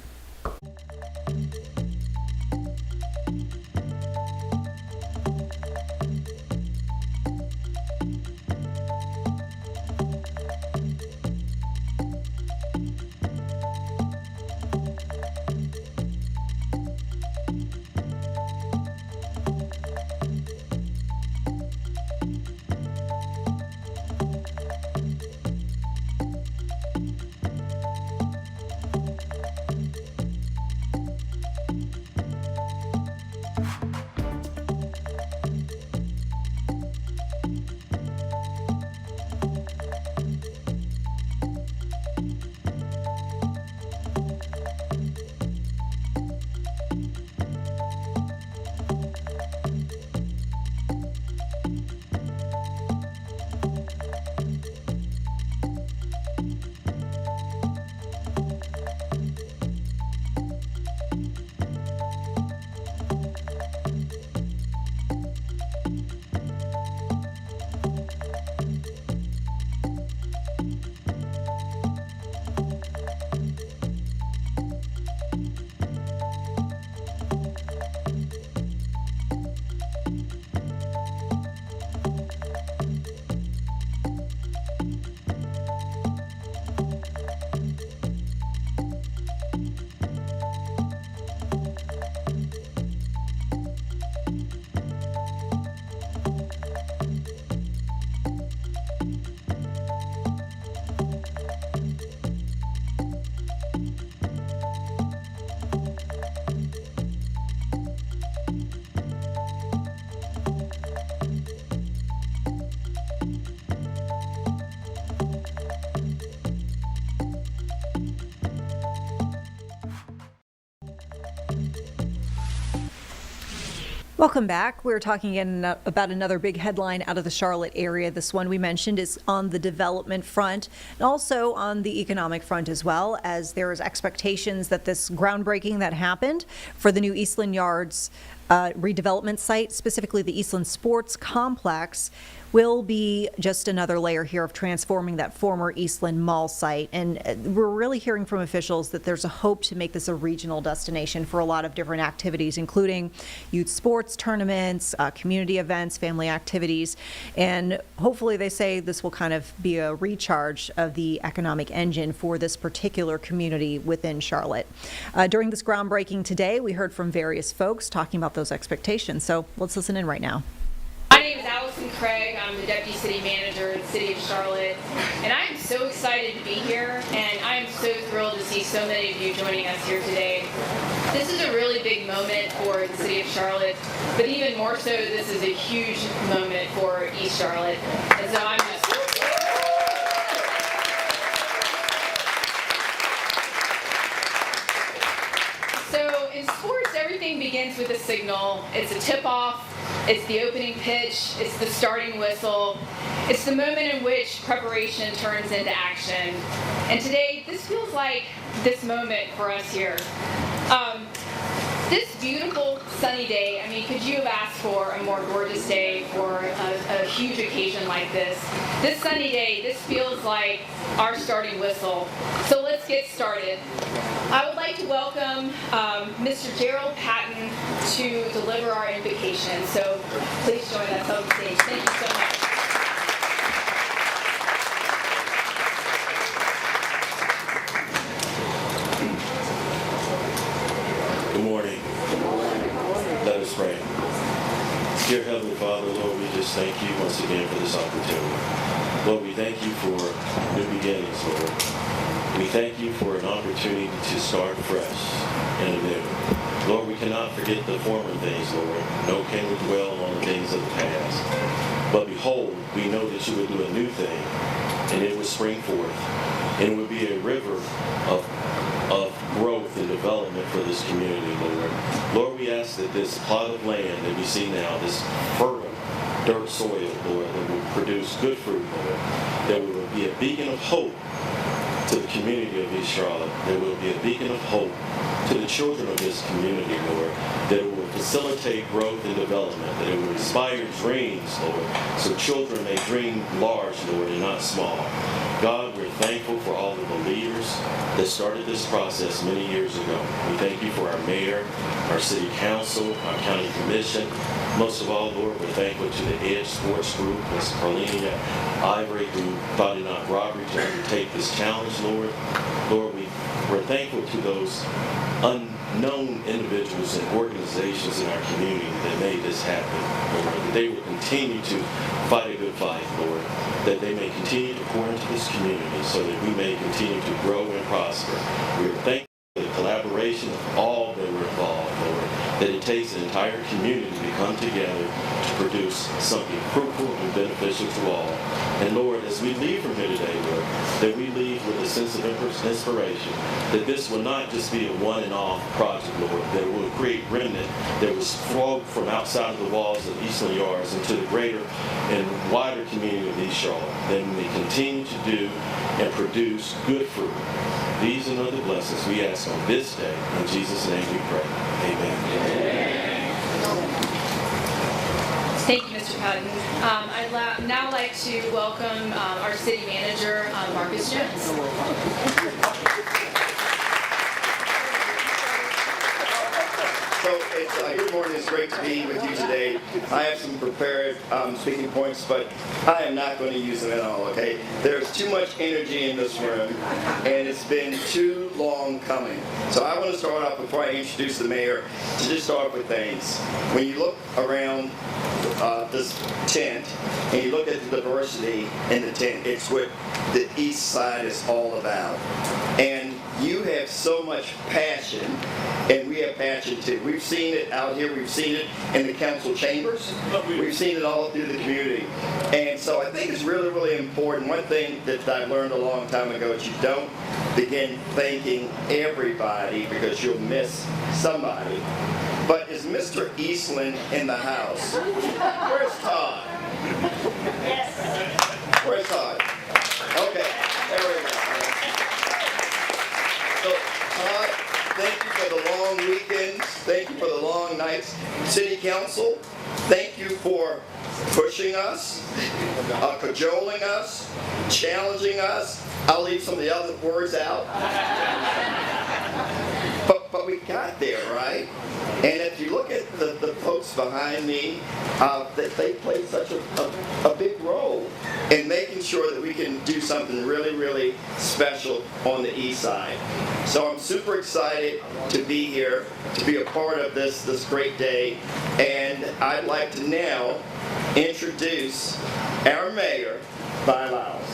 Welcome back. We're talking again about another big headline out of the Charlotte area. This one we mentioned is on the development front and also on the economic front as well, as there is expectations that this groundbreaking that happened for the new Eastland Yards redevelopment site, specifically the Eastland Sports Complex, will be just another layer here of transforming that former Eastland Mall site. And we're really hearing from officials that there's a hope to make this a regional destination for a lot of different activities, including youth sports tournaments, community events, family activities. And hopefully they say this will kind of be a recharge of the economic engine for this particular community within Charlotte. During this groundbreaking today, we heard from various folks talking about those expectations. So let's listen in right now. My name is Allison Craig. I'm the Deputy City Manager in the City of Charlotte, and I am so excited to be here, and I am so thrilled to see so many of you joining us here today. This is a really big moment for the City of Charlotte, but even more so, this is a huge moment for East Charlotte. And so I'm just So in sports, everything begins with a signal. It's a tip-off, it's the opening pitch, it's the starting whistle. It's the moment in which preparation turns into action. And today, this feels like this moment for us here. This beautiful sunny day, I mean, could you have asked for a more gorgeous day for a huge occasion like this? This sunny day, this feels like our starting whistle. So let's get started. I would like to welcome Mr. Gerald Patton to deliver our invocation. So please join us on stage. Thank you so much. Good morning. Let us pray. Dear Heavenly Father, Lord, we just thank you once again for this opportunity. Lord, we thank you for new beginnings, Lord. We thank you for an opportunity to start fresh and anew. Lord, we cannot forget the former things, Lord, nor can we dwell on the things of the past. But behold, we know that you would do a new thing, and it would spring forth, and it would be a river of growth and development for this community, Lord. Lord, we ask that this plot of land that we see now, this fertile dirt soil, Lord, that will produce good fruit, Lord, that will be a beacon of hope to the community of East Charlotte. There will be a beacon of hope to the children of this community, Lord, that it will facilitate growth and development, that it will inspire dreams, Lord, so children may dream large, Lord, and not small. God, we're thankful for all of the leaders that started this process many years ago. We thank you for our mayor, our city council, our county commission. Most of all, Lord, we're thankful to the Edge Sports Group, Ms. Carlina Ivory, who thought it not robbery to undertake this challenge, Lord. Lord, we're thankful to those unknown individuals and organizations in our community that made this happen, Lord, that they will continue to fight a good fight, Lord, that they may continue to pour into this community so that we may continue to grow and prosper. We are thankful for the collaboration of all that were involved, Lord, that it takes an entire community to come together to produce something fruitful and beneficial to all. And Lord, as we leave from here today, Lord, that we leave with a sense of inspiration, that this will not just be a one and off project, Lord, that it will create remnant that will flow from outside of the walls of Eastland Yards into the greater and wider community of East Charlotte, that we may continue to do and produce good fruit. These and other blessings we ask on this day. In Jesus' name we pray. Amen. Thank you, Mr. Patton. I'd now like to welcome our city manager, Marcus Jones. So good morning. It's great to be with you today. I have some prepared speaking points, but I am not going to use them at all, okay? There's too much energy in this room, and it's been too long coming. So I want to start off, before I introduce the mayor, to just start off with things. When you look around this tent, and you look at the diversity in the tent, it's what the East Side is all about. And you have so much passion, and we have passion too. We've seen it out here. We've seen it in the council chambers. We've seen it all through the community. And so I think it's really, really important. One thing that I learned a long time ago is you don't begin thanking everybody because you'll miss somebody. But is Mr. Eastland in the house? Where's Todd? Where's Todd? Okay, there we go. So, Todd, thank you for the long weekends. Thank you for the long nights. City Council, thank you for pushing us, cajoling us, challenging us. I'll leave some of the other words out. But we got there, right? And if you look at the folks behind me, that they play such a big role in making sure that we can do something really, really special on the East Side. So I'm super excited to be here, to be a part of this great day. And I'd like to now introduce our mayor, Vi Lyles.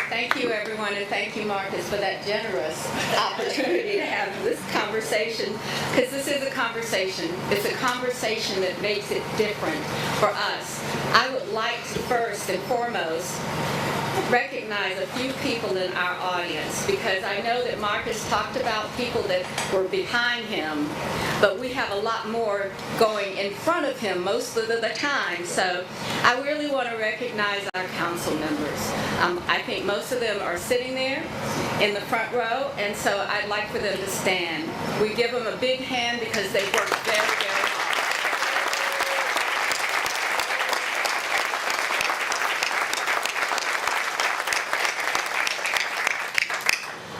Thank you, everyone, and thank you, Marcus, for that generous opportunity to have this conversation, because this is a conversation. It's a conversation that makes it different for us. I would like to first and foremost recognize recognize a few people in our audience, because I know that Marcus talked about people that were behind him, but we have a lot more going in front of him most of the time. So I really want to recognize our council members. I think most of them are sitting there in the front row, and so I'd like for them to stand. We give them a big hand because they work very, very hard.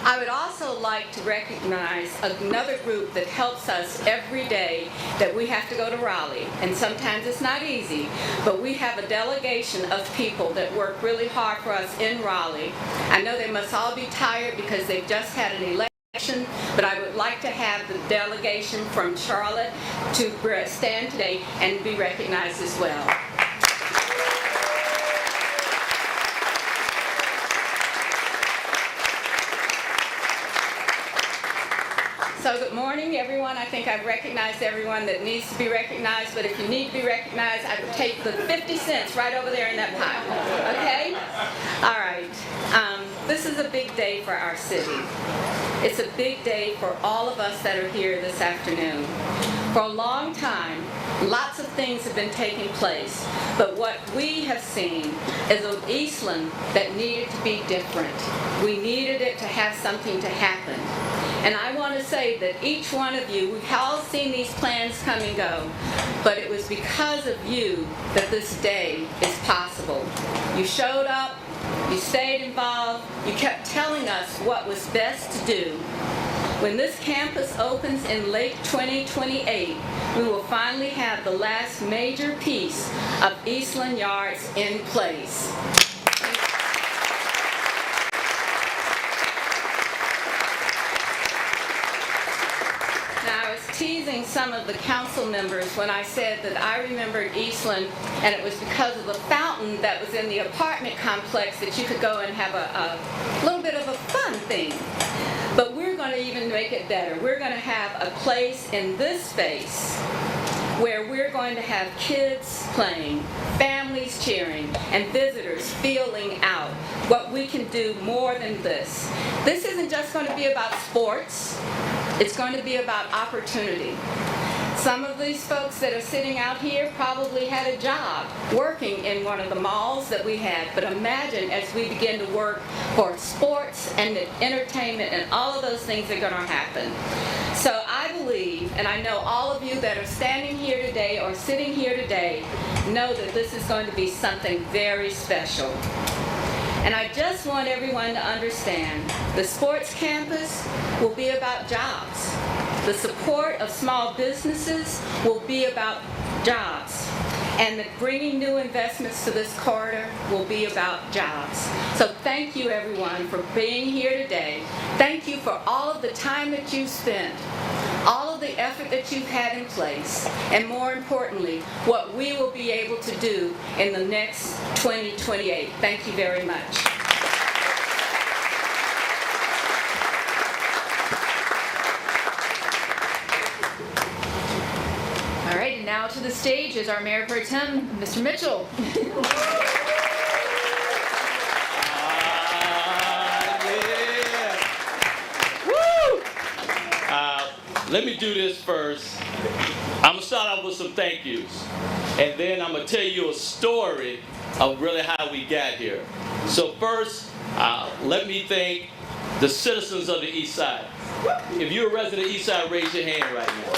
I would also like to recognize another group that helps us every day that we have to go to Raleigh. And sometimes it's not easy, but we have a delegation of people that work really hard for us in Raleigh. I know they must all be tired because they've just had an election, but I would like to have the delegation from Charlotte to stand today and be recognized as well. So good morning, everyone. I think I've recognized everyone that needs to be recognized, but if you need to be recognized, I would take the 50 cents right over there in that pile, okay? All right. This is a big day for our city. It's a big day for all of us that are here this afternoon. For a long time, lots of things have been taking place, but what we have seen is an Eastland that needed to be different. We needed it to have something to happen. And I want to say that each one of you, we've all seen these plans come and go, but it was because of you that this day is possible. You showed up, you stayed involved, you kept telling us what was best to do. When this campus opens in late 2028, we will finally have the last major piece of Eastland Yards in place. Teasing some of the council members when I said that I remembered Eastland, and it was because of the fountain that was in the apartment complex that you could go and have a little bit of a fun thing. But we're going to even make it better. We're going to have a place in this space where we're going to have kids playing, families cheering, and visitors feeling out what we can do more than this. This isn't just going to be about sports. It's going to be about opportunity. Some of these folks that are sitting out here probably had a job working in one of the malls that we had, but imagine as we begin to work for sports and entertainment and all of those things are going to happen. So I believe, and I know all of you that are standing here today or sitting here today know that this is going to be something very special. And I just want everyone to understand the sports campus will be about jobs. The support of small businesses will be about jobs. And that bringing new investments to this corridor will be about jobs. So thank you, everyone, for being here today. Thank you for all of the time that you've spent, all of the effort that you've had in place, and more importantly, what we will be able to do in the next 2028. Thank you very much. All right, and now to the stage is our Mayor Pro Tem, Mr. Mitchell. Let me do this first. I'm going to start off with some thank yous. And then I'm going to tell you a story of really how we got here. So first, let me thank the citizens of the East Side. If you're a resident of the East Side, raise your hand right now.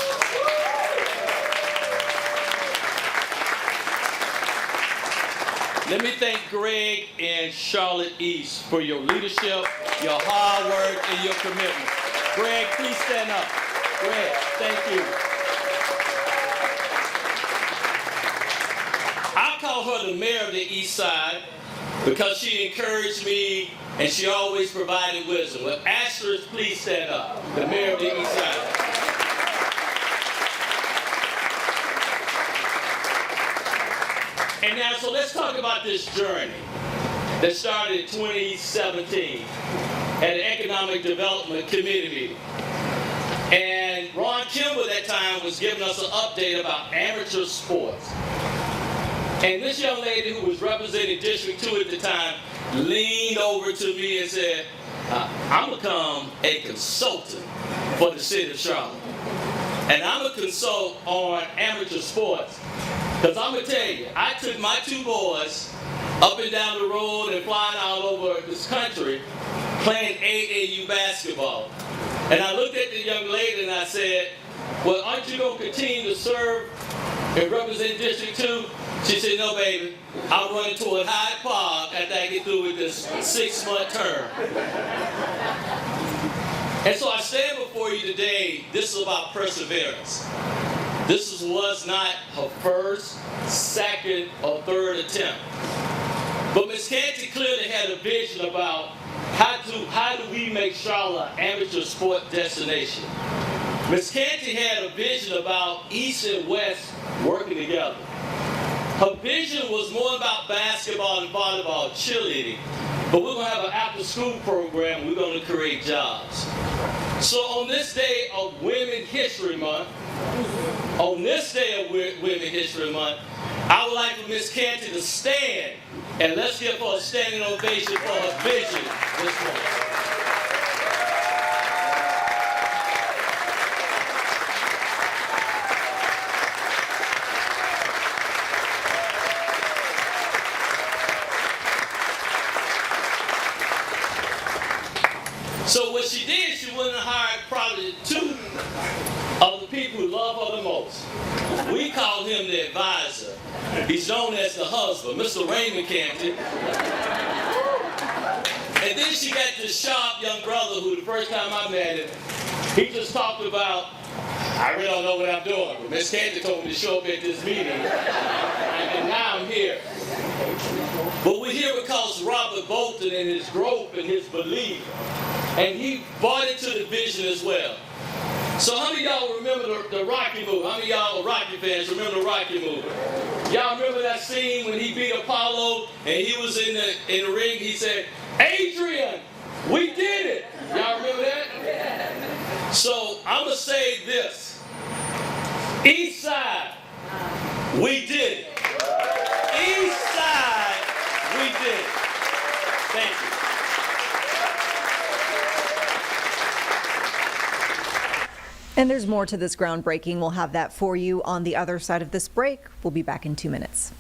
Let me thank Greg and Charlotte East for your leadership, your hard work, and your commitment. Greg, please stand up. Greg, thank you. I call her the mayor of the East Side because she encouraged me and she always provided wisdom. Well, Asterisk, please stand up. The mayor of the East Side. And now, so let's talk about this journey that started in 2017 at an Economic Development Committee meeting. And Ron Kimball at that time was giving us an update about amateur sports. And this young lady who was representing District 2 at the time leaned over to me and said, I'm gonna become a consultant for the city of Charlotte. And I'm gonna consult on amateur sports. Because I'm gonna tell you, I took my 2 boys up and down the road and flying all over this country playing AAU basketball. And I looked at the young lady and I said, well, aren't you gonna continue to serve and represent District 2? She said, no, baby, I'm running toward Hyde Park after I get through with this 6-month term. And so I stand before you today, this is about perseverance. This was not her first, second, or third attempt. But Ms. Canty clearly had a vision about how do we make Charlotte an amateur sport destination. Ms. Canty had a vision about East and West working together. Her vision was more about basketball and volleyball, cheerleading, but we're going to have an after-school program. We're going to create jobs. So on this day of Women's History Month, I would like for Ms. Canty to stand, and let's give her a standing ovation for her vision this morning. So what she did, she went and hired probably 2 of the people who love her the most. We call him the advisor. He's known as the husband, Mr. Raymond Canty. And then she got this sharp young brother who the first time I met him, he just talked about, I really don't know what I'm doing, but Miss Canty told me to show up at this meeting, and now I'm here. But we're here because Robert Bolton and his growth and his belief, and he bought into the vision as well. So how many of y'all remember the Rocky movie? How many of y'all are Rocky fans remember the Rocky movie? Y'all remember that scene when he beat Apollo and he was in the ring, he said, Adrian, we did it. Y'all remember that? So I'm going to say this. East Side, we did it. East Side, we did it. Thank you. And there's more to this groundbreaking. We'll have that for you on the other side of this break. We'll be back in 2 minutes.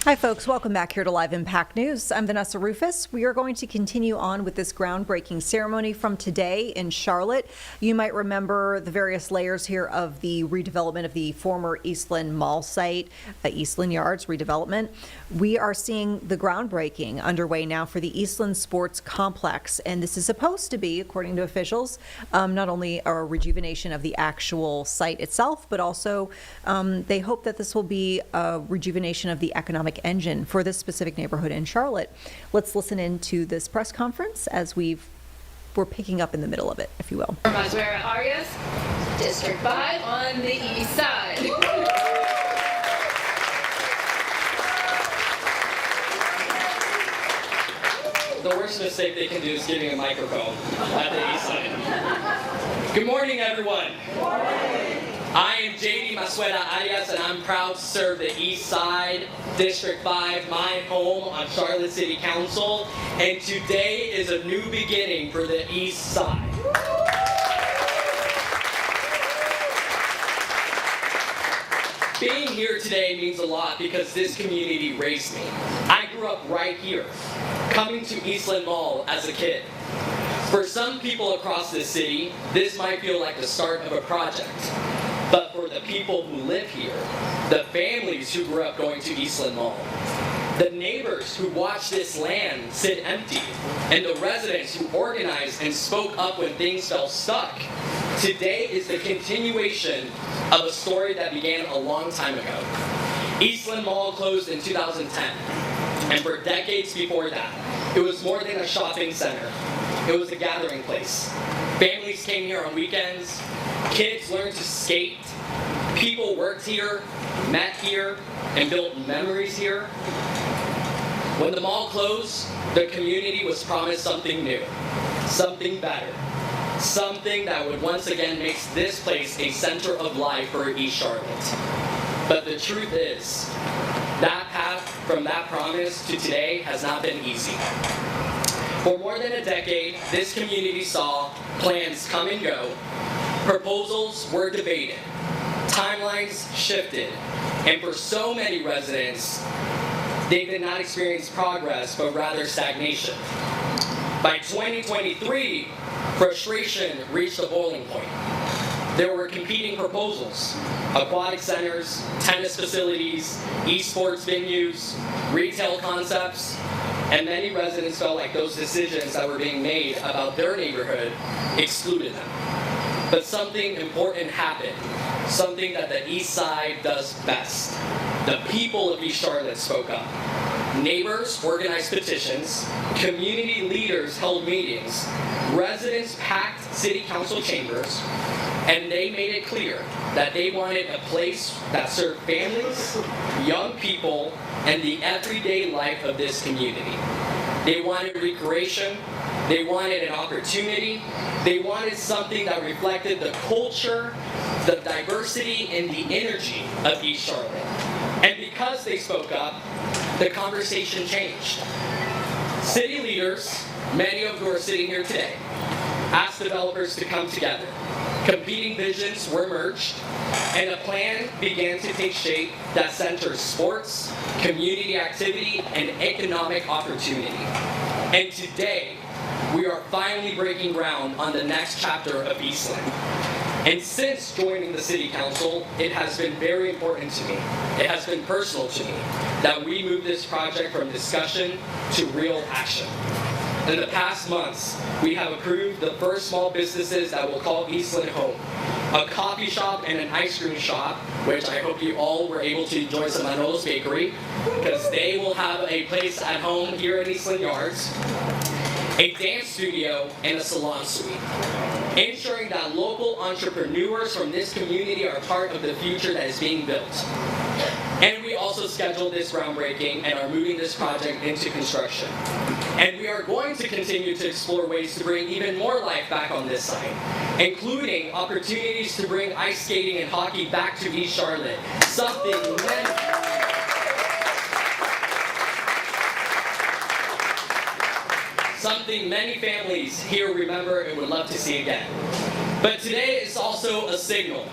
Hi, folks. Welcome back here to Live Impact News. I'm Vanessa Rufus. We are going to continue on with this groundbreaking ceremony from today in Charlotte. You might remember the various layers here of the redevelopment of the former Eastland Mall site, Eastland Yards redevelopment. We are seeing the groundbreaking underway now for the Eastland Sports Complex, and this is supposed to be, according to officials, not only a rejuvenation of the actual site itself, but also they hope that this will be a rejuvenation of the economic engine for this specific neighborhood in Charlotte. Let's listen into this press conference as we're picking up in the middle of it, if you will. Maswera Arias, District 5 on the east side. The worst mistake they can do is giving a microphone at the east side. Good morning, everyone. I am JD Maswera Arias, and I'm proud to serve the East Side, District 5, my home on Charlotte City Council, and today is a new beginning for the East Side. Being here today means a lot because this community raised me. I grew up right here, coming to Eastland Mall as a kid. For some people across the city, this might feel like the start of a project. But for the people who live here, the families who grew up going to Eastland Mall, the neighbors who watched this land sit empty, and the residents who organized and spoke up when things felt stuck, today is the continuation of a story that began a long time ago. Eastland Mall closed in 2010, and for decades before that, it was more than a shopping center. It was a gathering place. Families came here on weekends, kids learned to skate, people worked here, met here, and built memories here. When the mall closed, the community was promised something new, something better, something that would once again make this place a center of life for East Charlotte. But the truth is, that path from that promise to today has not been easy. For more than a decade, this community saw plans come and go, proposals were debated, timelines shifted, and for so many residents, they did not experience progress, but rather stagnation. By 2023, frustration reached a boiling point. There were competing proposals: aquatic centers, tennis facilities, esports venues, retail concepts, and many residents felt like those decisions that were being made about their neighborhood excluded them. But something important happened, something that the East Side does best. The people of East Charlotte spoke up. Neighbors organized petitions, community leaders held meetings, residents packed city council chambers, and they made it clear that they wanted a place that served families, young people, and the everyday life of this community. They wanted recreation, they wanted an opportunity, they wanted something that reflected the culture, the diversity, and the energy of East Charlotte. And because they spoke up, the conversation changed. City leaders, many of whom are sitting here today, asked developers to come together. Competing visions were merged, and a plan began to take shape that centers sports, community activity, and economic opportunity. And today, we are finally breaking ground on the next chapter of Eastland. And since joining the City Council, it has been very important to me, it has been personal to me, that we move this project from discussion to real action. In the past months, we have approved the first small businesses that will call Eastland home. A coffee shop and an ice cream shop, which I hope you all were able to enjoy some Manolo's Bakery, because they will have a place at home here in Eastland Yards. A dance studio, and a salon suite, ensuring that local entrepreneurs from this community are part of the future that is being built. And we also scheduled this groundbreaking and are moving this project into construction. And we are going to continue to explore ways to bring even more life back on this site, including opportunities to bring ice skating and hockey back to East Charlotte, something many families here remember and would love to see again. But today is also a signal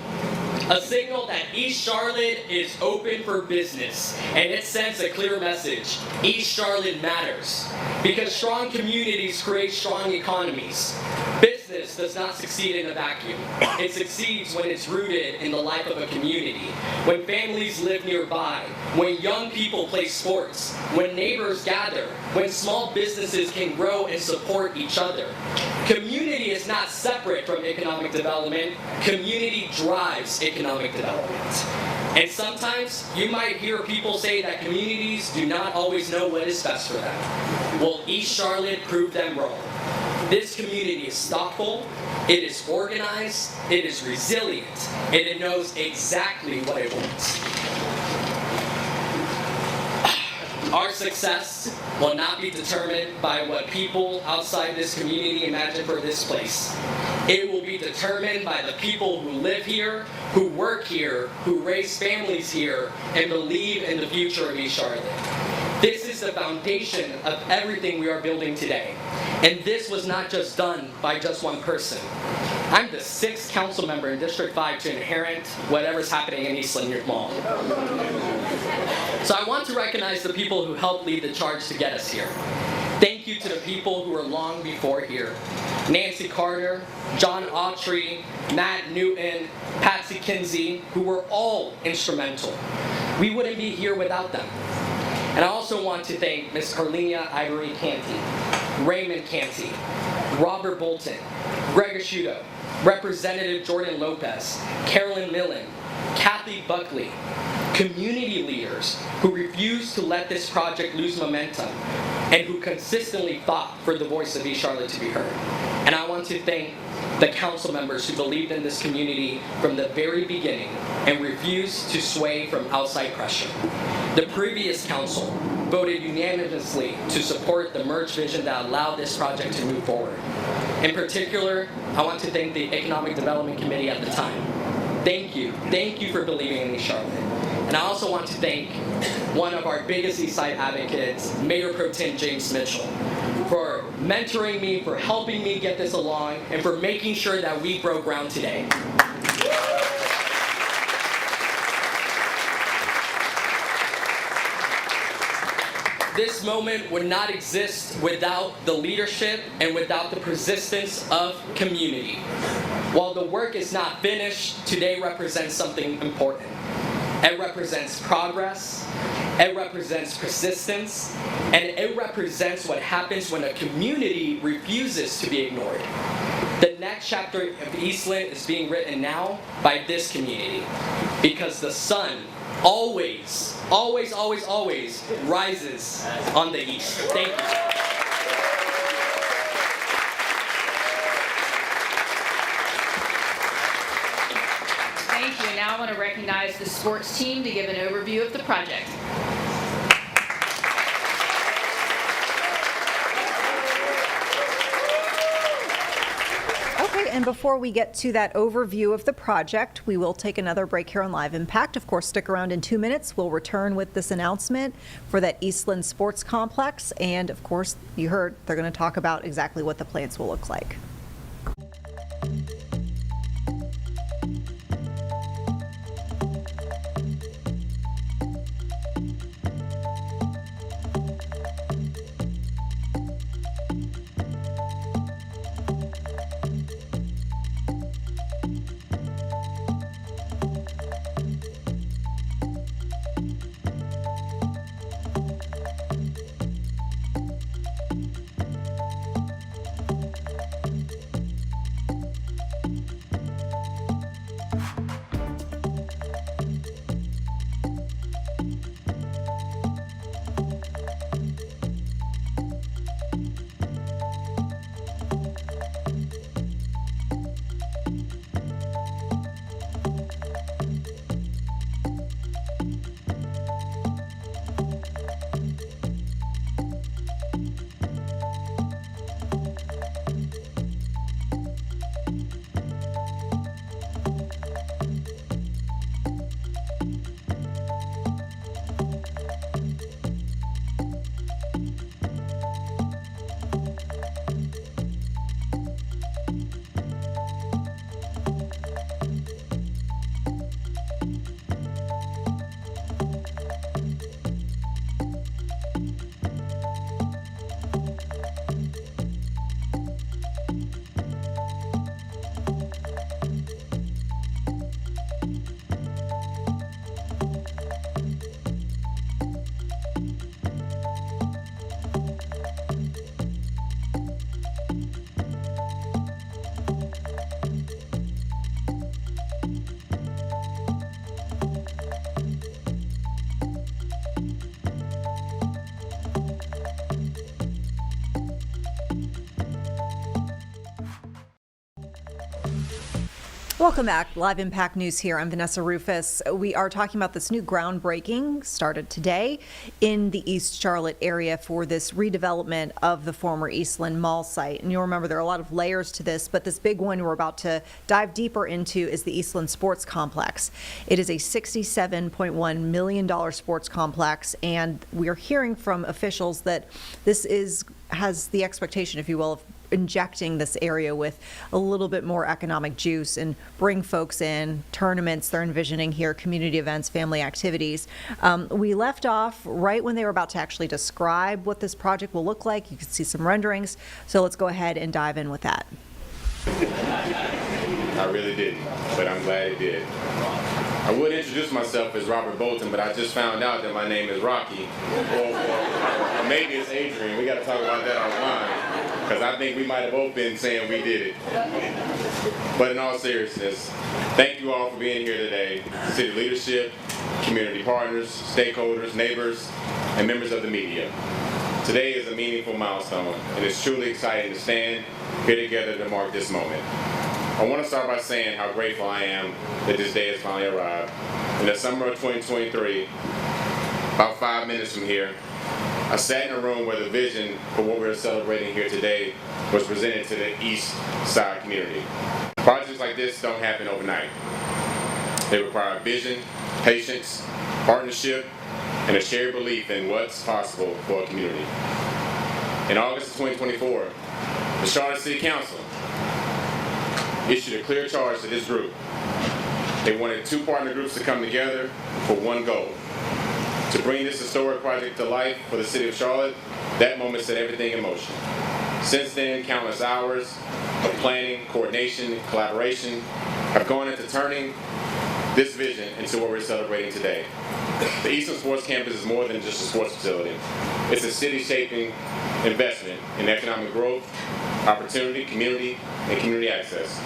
A signal that East Charlotte is open for business, and it sends a clear message. East Charlotte matters, because strong communities create strong economies. Business does not succeed in a vacuum. It succeeds when it's rooted in the life of a community, when families live nearby, when young people play sports, when neighbors gather, when small businesses can grow and support each other. Community is not separate from economic development. Community drives economic development. And sometimes you might hear people say that communities do not always know what is best for them. Well, East Charlotte proved them wrong. This community is thoughtful, it is organized, it is resilient, and it knows exactly what it wants. Our success will not be determined by what people outside this community imagine for this place. It will be determined by the people who live here, who work here, who raise families here, and believe in the future of East Charlotte. This is the foundation of everything we are building today. And this was not just done by just one person. I'm the 6th council member in District 5 to inherit whatever's happening in Eastland Yards Mall. So I want to recognize the people who helped lead the charge to get us here. Thank you to the people who were long before here. Nancy Carter, John Autry, Matt Newton, Patsy Kinsey, who were all instrumental. We wouldn't be here without them. And I also want to thank Ms. Carlina Ivory Canty, Raymond Canty, Robert Bolton, Greg Asciuto, Representative Jordan Lopez, Carolyn Millen, Kathy Buckley, community leaders who refused to let this project lose momentum and who consistently fought for the voice of East Charlotte to be heard. And I want to thank the council members who believed in this community from the very beginning and refused to sway from outside pressure. The previous council voted unanimously to support the merge vision that allowed this project to move forward. In particular, I want to thank the Economic Development Committee at the time. Thank you for believing in East Charlotte. And I also want to thank one of our biggest Eastside advocates, Mayor Pro Tem James Mitchell, for mentoring me, for helping me get this along, and for making sure that we broke ground today. This moment would not exist without the leadership and without the persistence of community. While the work is not finished, today represents something important. It represents progress, it represents persistence, and it represents what happens when a community refuses to be ignored. The next chapter of Eastland is being written now by this community, because the sun always, always, always, always rises on the east. Thank you. Thank you. Now I want to recognize the sports team to give an overview of the project. Okay, and before we get to that overview of the project, we will take another break here on Live Impact. Of course, stick around in 2 minutes. We'll return with this announcement for that Eastland Sports Complex. And of course, you heard they're going to talk about exactly what the plans will look like. Welcome back. Live Impact News here. I'm Vanessa Rufus. We are talking about this new groundbreaking started today in the East Charlotte area for this redevelopment of the former Eastland Mall site. And you'll remember there are a lot of layers to this, but this big one we're about to dive deeper into is the Eastland Sports Complex. It is a $67.1 million sports complex, and we are hearing from officials that this has the expectation, if you will, of injecting this area with a little bit more economic juice and bring folks in, tournaments they're envisioning here, community events, family activities. We left off right when they were about to actually describe what this project will look like. You can see some renderings. So let's go ahead and dive in with that. I really didn't, but I'm glad it did. I would introduce myself as Robert Bolton, but I just found out that my name is Rocky, or maybe it's Adrian. We got to talk about that offline, because I think we might have both been saying we did it. But in all seriousness, thank you all for being here today. City leadership, community partners, stakeholders, neighbors, and members of the media. Today is a meaningful milestone, and it's truly exciting to stand here together to mark this moment. I want to start by saying how grateful I am that this day has finally arrived. In the summer of 2023, about 5 minutes from here, I sat in a room where the vision for what we're celebrating here today was presented to the East Side community. Projects like this don't happen overnight. They require vision, patience, partnership, and a shared belief in what's possible for a community. In August of 2024, the Charlotte City Council issued a clear charge to this group. They wanted two partner groups to come together for one goal: to bring this historic project to life for the city of Charlotte. That moment set everything in motion. Since then, countless hours of planning, coordination, and collaboration have gone into turning this vision into what we're celebrating today. The Eastland Sports Campus is more than just a sports facility. It's a city-shaping investment in economic growth, opportunity, community, and community access.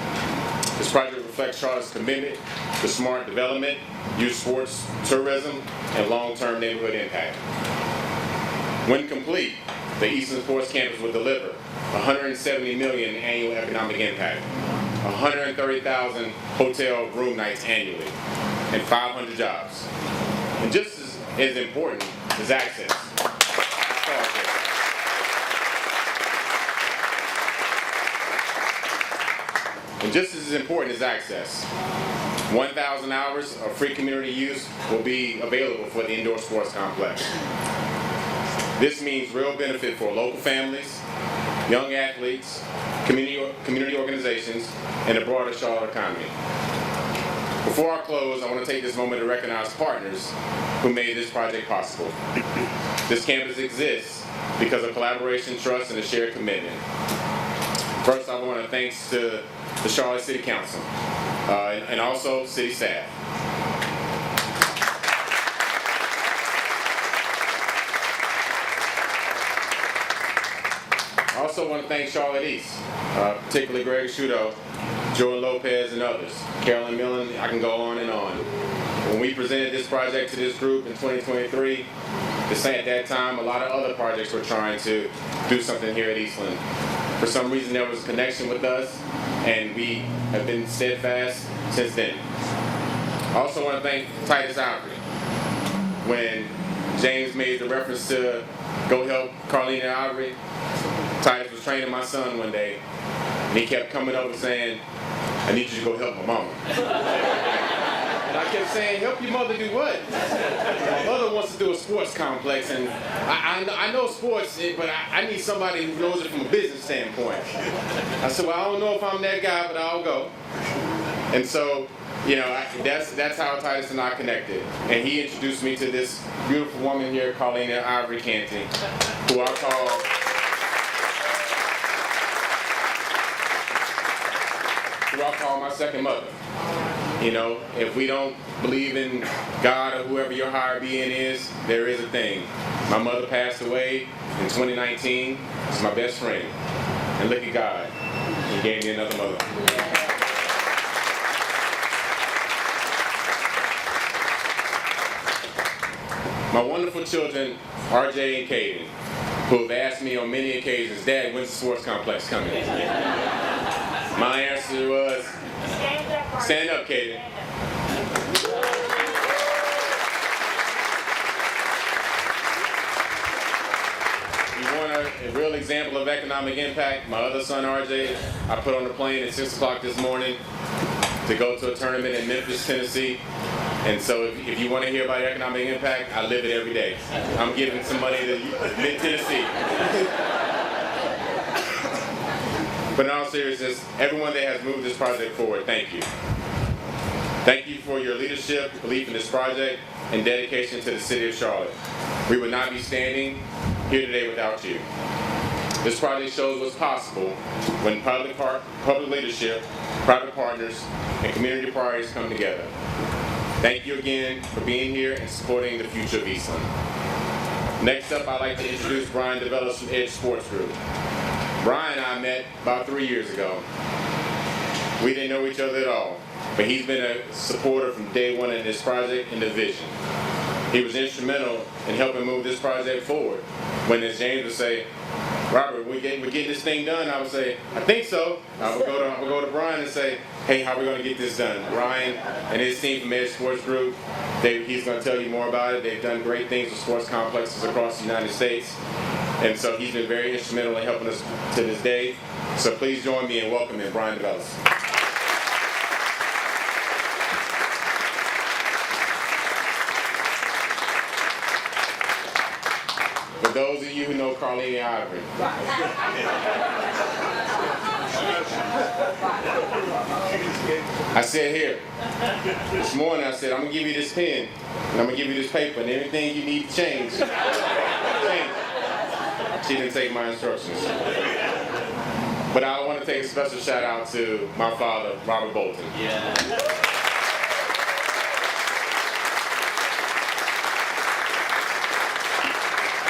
This project reflects Charlotte's commitment to smart development, youth sports, tourism, and long-term neighborhood impact. When complete, the Eastland Sports Campus will deliver $170 million in annual economic impact, 130,000 hotel room nights annually, and 500 jobs. And just as important is access. And just as important as access, 1,000 hours of free community use will be available for the indoor sports complex. This means real benefit for local families, young athletes, community organizations, and the broader Charlotte economy. Before I close, I want to take this moment to recognize partners who made this project possible. This campus exists because of collaboration, trust, and a shared commitment. First, I want to thank to the Charlotte City Council and also city staff. I also want to thank Charlotte East, particularly Greg Shudo, Jordan Lopez, and others. Carolyn Millen, I can go on and on. When we presented this project to this group in 2023, at that time, a lot of other projects were trying to do something here at Eastland. For some reason, there was a connection with us, and we have been steadfast since then. I also want to thank Titus Ivory. When James made the reference to go help Carlina Ivory, Titus was training my son one day, and he kept coming over saying, "I need you to go help my mama." And I kept saying, "Help your mother do what?" My mother wants to do a sports complex, and I know sports, but I need somebody who knows it from a business standpoint. I said, "Well, I don't know if I'm that guy, but I'll go." And so, that's how Titus and I connected. And he introduced me to this beautiful woman here, Carlina Ivory Canty, who I call my second mother. If we don't believe in God or whoever your higher being is, there is a thing. My mother passed away in 2019. She's my best friend. And look at God. He gave me another mother. My wonderful children, RJ and Caden, who have asked me on many occasions, "Dad, when's the sports complex coming?" My answer was, Stand up, Kaden. You want a real example of economic impact? My other son, RJ, I put on the plane at 6 o'clock this morning to go to a tournament in Memphis, Tennessee. And so if you want to hear about economic impact, I live it every day. I'm giving some money to mid-Tennessee. But in all seriousness, everyone that has moved this project forward, thank you. Thank you for your leadership, belief in this project, and dedication to the city of Charlotte. We would not be standing here today without you. This project shows what's possible when public leadership, private partners, and community priorities come together. Thank you again for being here and supporting the future of Eastland. Next up, I'd like to introduce Brian DeVellis from Edge Sports Group. Brian and I met about 3 years ago. We didn't know each other at all, but he's been a supporter from day one in this project and the vision. He was instrumental in helping move this project forward. When as James would say, Robert, we're getting this thing done, I would say, I think so. I would go to Brian and say, hey, how are we going to get this done? Brian and his team from Edge Sports Group, he's going to tell you more about it. They've done great things with sports complexes across the United States. And so he's been very instrumental in helping us to this day. So please join me in welcoming Brian DeVellis. For those of you who know Carlene Ivory. I said here, this morning I said, I'm going to give you this pen, and I'm going to give you this paper, and everything you need to change. She didn't take my instructions. But I want to take a special shout out to my father, Robert Bolton. Yeah.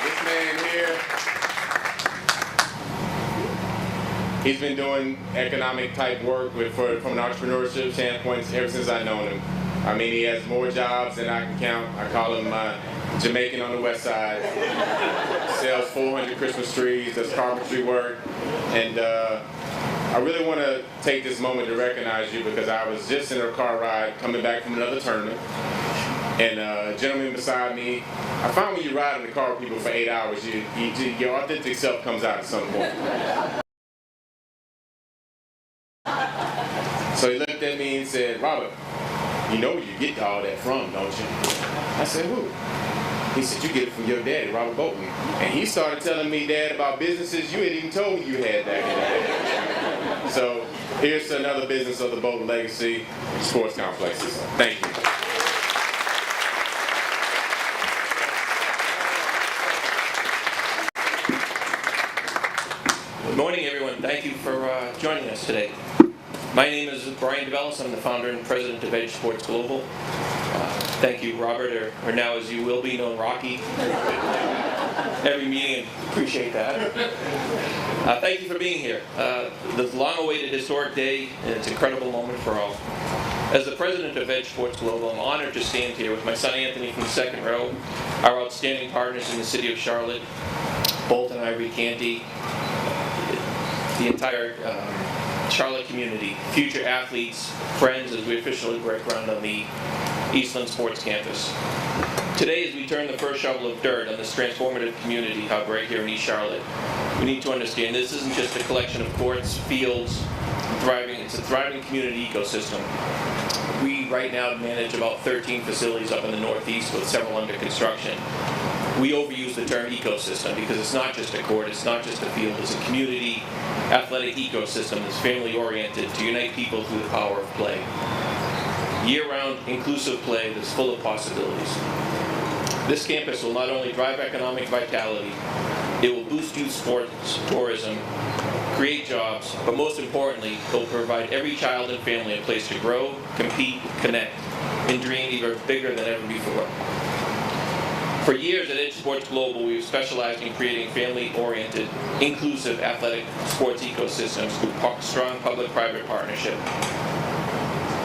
This man here, he's been doing economic type work from an entrepreneurship standpoint ever since I've known him. I mean, he has more jobs than I can count. I call him Jamaican on the west side. Sells 400 Christmas trees, does carpentry work. And I really want to take this moment to recognize you because I was just in a car ride coming back from another tournament. And a gentleman beside me, I find when you ride in the car with people for 8 hours, your authentic self comes out at some point. So he looked at me and said, Robert, you know where you get all that from, don't you? I said, who? He said, you get it from your daddy, Robert Bolton. And he started telling me, Dad, about businesses you hadn't even told me you had back in the day. So here's to another business of the Bolton legacy, sports complexes. Thank you. Good morning, everyone. Thank you for joining us today. My name is Brian DeVellis. I'm the founder and president of Edge Sports Global. Thank you, Robert, or now as you will be known, Rocky. Every meeting, appreciate that. Thank you for being here. This long-awaited historic day, and it's an incredible moment for all. As the president of Edge Sports Global, I'm honored to stand here with my son Anthony from the second row, our outstanding partners in the city of Charlotte, Bolton, Ivory, Canty, the entire Charlotte community, future athletes, friends, as we officially break ground on the Eastland Sports Campus. Today, as we turn the first shovel of dirt on this transformative community hub right here in East Charlotte, we need to understand this isn't just a collection of courts, fields, it's a thriving community ecosystem. We right now manage about 13 facilities up in the Northeast with several under construction. We overuse the term ecosystem because it's not just a court, it's not just a field, it's a community athletic ecosystem that's family-oriented to unite people through the power of play. Year-round, inclusive play that's full of possibilities. This campus will not only drive economic vitality, it will boost youth sports, tourism, create jobs, but most importantly, it will provide every child and family a place to grow, compete, connect, and dream even bigger than ever before. For years at Edge Sports Global, we've specialized in creating family-oriented, inclusive athletic sports ecosystems through strong public-private partnership.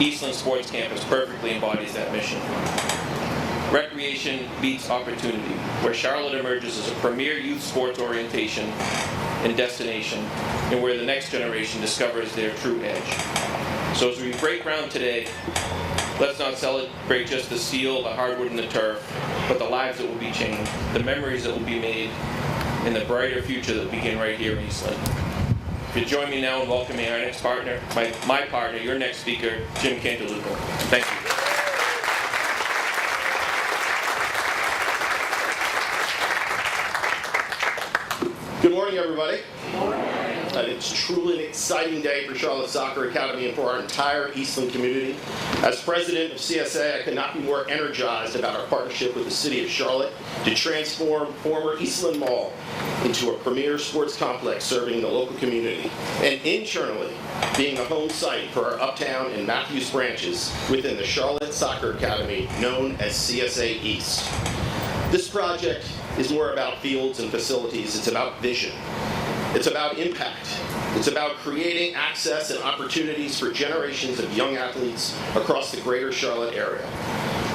Eastland Sports Campus perfectly embodies that mission. Recreation meets opportunity, where Charlotte emerges as a premier youth sports orientation and destination, and where the next generation discovers their true edge. So as we break ground today, let's not celebrate just the steel, the hardwood, and the turf, but the lives that will be changed, the memories that will be made, and the brighter future that will begin right here in Eastland. If you join me now in welcoming our next partner, my partner, your next speaker, Jim Cantalupo. Thank you. Good morning, everybody. It's truly an exciting day for Charlotte Soccer Academy and for our entire Eastland community. As president of CSA, I could not be more energized about our partnership with the City of Charlotte to transform former Eastland Mall into a premier sports complex serving the local community, and internally being a home site for our Uptown and Matthews branches within the Charlotte Soccer Academy, known as CSA East. This project is more about fields and facilities. It's about vision. It's about impact. It's about creating access and opportunities for generations of young athletes across the greater Charlotte area.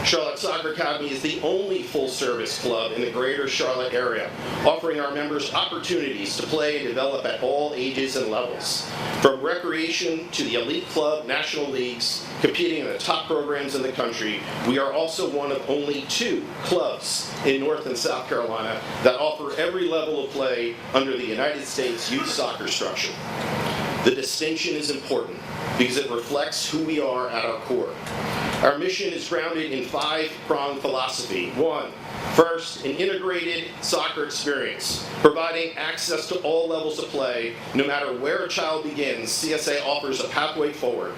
Charlotte Soccer Academy is the only full-service club in the greater Charlotte area, offering our members opportunities to play and develop at all ages and levels. From recreation to the elite club, national leagues, competing in the top programs in the country, we are also one of only 2 clubs in North and South Carolina that offer every level of play under the United States youth soccer structure. The distinction is important because it reflects who we are at our core. Our mission is grounded in 5-pronged philosophy. 1, first, an integrated soccer experience, providing access to all levels of play. No matter where a child begins, CSA offers a pathway forward.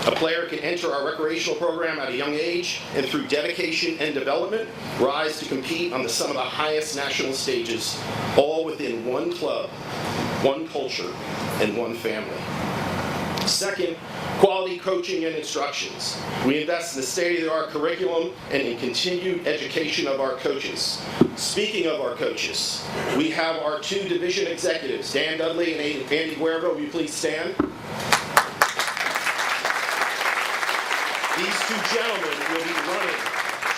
A player can enter our recreational program at a young age, and through dedication and development, rise to compete on some of the highest national stages, all within one club, one culture, and one family. Second, quality coaching and instructions. We invest in the state-of-the-art curriculum and in continued education of our coaches. Speaking of our coaches, we have our 2 division executives, Dan Dudley and Andy Guerra. Will you please stand? These 2 gentlemen will be running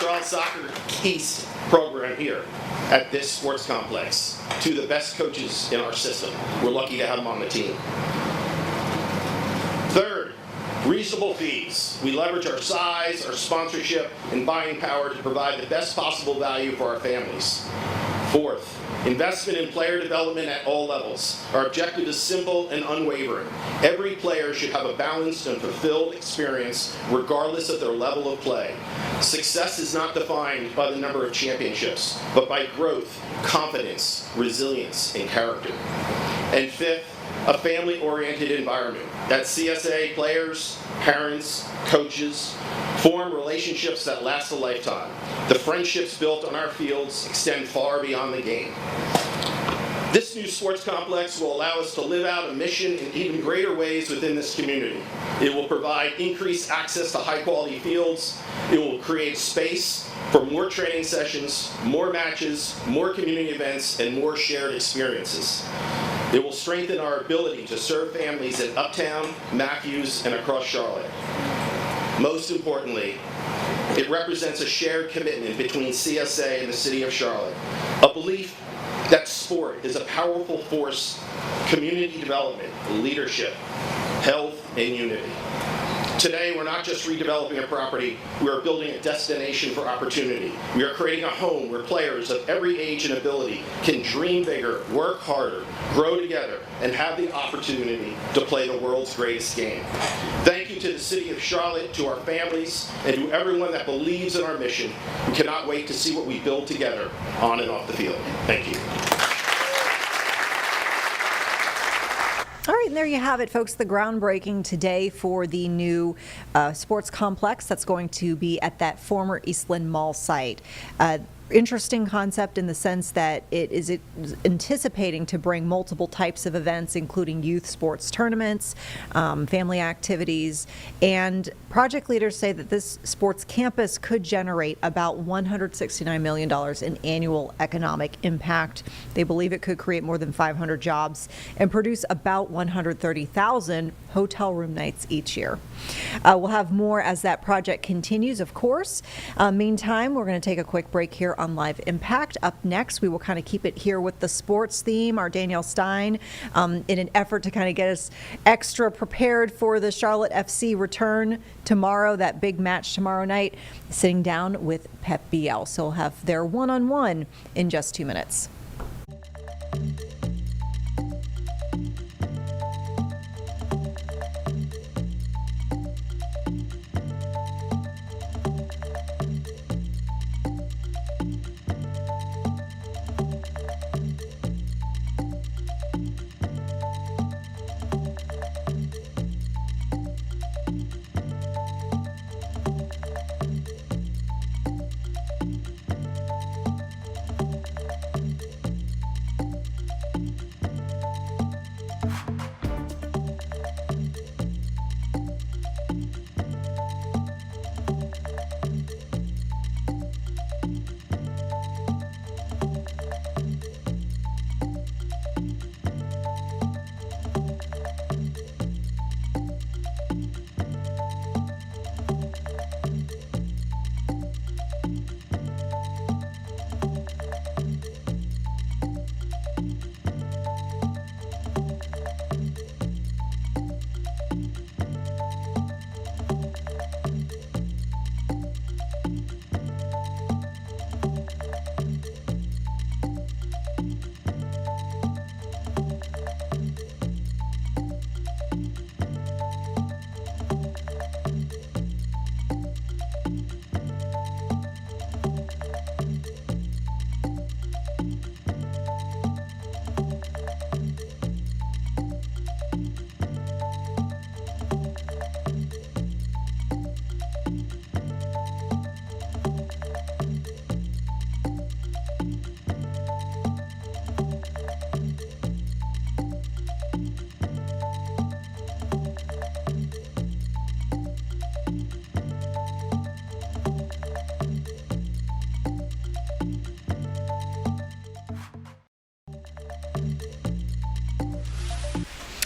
Charlotte Soccer East program here at this sports complex. 2 of the best coaches in our system. We're lucky to have them on the team. Third, reasonable fees. We leverage our size, our sponsorship, and buying power to provide the best possible value for our families. Fourth, investment in player development at all levels. Our objective is simple and unwavering. Every player should have a balanced and fulfilled experience regardless of their level of play. Success is not defined by the number of championships, but by growth, confidence, resilience, and character. And fifth, a family-oriented environment. At CSA, players, parents, coaches form relationships that last a lifetime. The friendships built on our fields extend far beyond the game. This new sports complex will allow us to live out a mission in even greater ways within this community. It will provide increased access to high-quality fields. It will create space for more training sessions, more matches, more community events, and more shared experiences. It will strengthen our ability to serve families in Uptown, Matthews, and across Charlotte. Most importantly, it represents a shared commitment between CSA and the City of Charlotte, a belief that sport is a powerful force, community development, leadership, health, and unity. Today, we're not just redeveloping a property, we are building a destination for opportunity. We are creating a home where players of every age and ability can dream bigger, work harder, grow together, and have the opportunity to play the world's greatest game. Thank you to the City of Charlotte, to our families, and to everyone that believes in our mission. We cannot wait to see what we build together on and off the field. Thank you. All right, and there you have it, folks, the groundbreaking today for the new sports complex that's going to be at that former Eastland Mall site. Interesting concept in the sense that it is anticipating to bring multiple types of events, including youth sports tournaments, family activities, and project leaders say that this sports campus could generate about $169 million in annual economic impact. They believe it could create more than 500 jobs and produce about 130,000 hotel room nights each year. We'll have more as that project continues, of course. Meantime, we're going to take a quick break here on Live Impact. Up next, we will kind of keep it here with the sports theme. Our Danielle Stein, in an effort to kind of get us extra prepared for the Charlotte FC return tomorrow, that big match tomorrow night, sitting down with Pep Biel. So we'll have their one-on-one in just 2 minutes.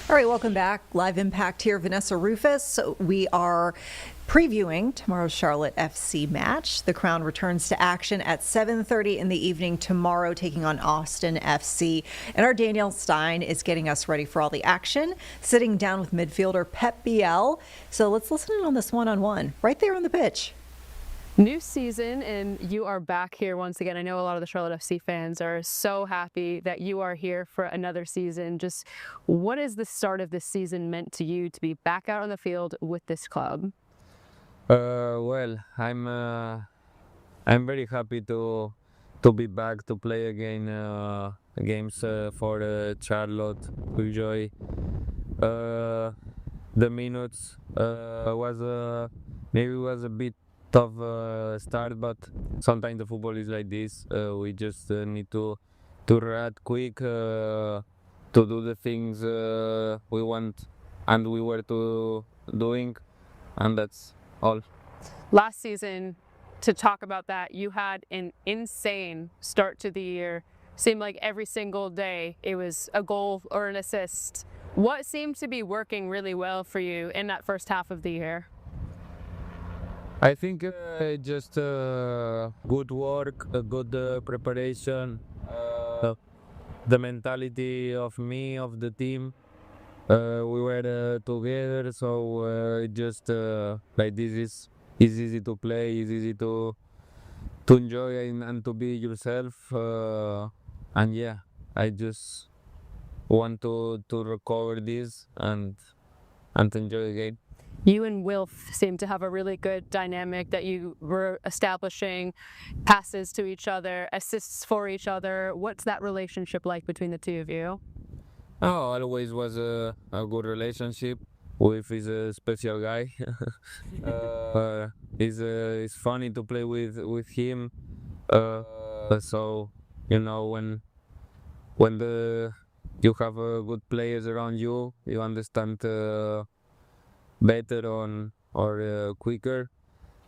All right, welcome back. Live Impact here, Vanessa Rufus. We are previewing tomorrow's Charlotte FC match. The Crown returns to action at 7:30 in the evening tomorrow, taking on Austin FC. And our Danielle Stein is getting us ready for all the action, sitting down with midfielder Pep Biel. So let's listen in on this one-on-one right there on the pitch. New season, and you are back here once again. I know a lot of the Charlotte FC fans are so happy that you are here for another season. Just what has the start of this season meant to you to be back out on the field with this club? Well, I'm very happy to be back to play again games for Charlotte. Enjoy the minutes. Maybe was a bit tough start, but sometimes the football is like this. We just need to react quick, to do the things we want and we were doing, and that's all. Last season, to talk about that, you had an insane start to the year. Seemed like every single day it was a goal or an assist. What seemed to be working really well for you in that first half of the year? I think just good work, good preparation, the mentality of me, of the team. We were together, so just like this is easy to play, it's easy to enjoy and to be yourself. And yeah, I just want to recover this and enjoy the game. You and Wilf seem to have a really good dynamic that you were establishing, passes to each other, assists for each other. What's that relationship like between the two of you? Oh, always was a good relationship. Wilf is a special guy. It's funny to play with him. So you know when you have good players around you, you understand better or quicker,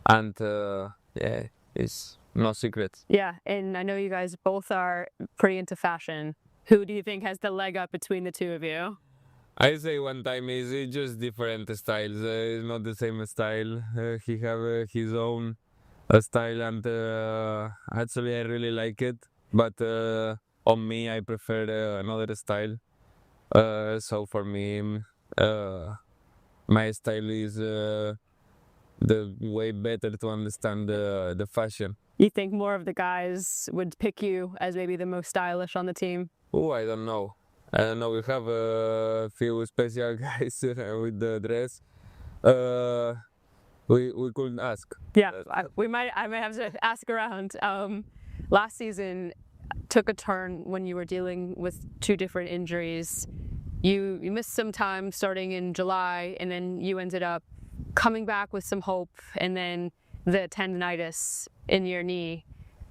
and yeah, it's no secret. Yeah, and I know you guys both are pretty into fashion. Who do you think has the leg up between the two of you? I say one time it's just different styles. It's not the same style. He have his own, style, and actually I really like it. But on me, I prefer another style. So for me, my style is the way better to understand the fashion. You think more of the guys would pick you as maybe the most stylish on the team? Oh, I don't know. I don't know. We have a few special guys with the dress. We could ask. Yeah, I might have to ask around. Last season took a turn when you were dealing with 2 different injuries. You missed some time starting in July, and then you ended up coming back with some hope, and then the tendonitis in your knee.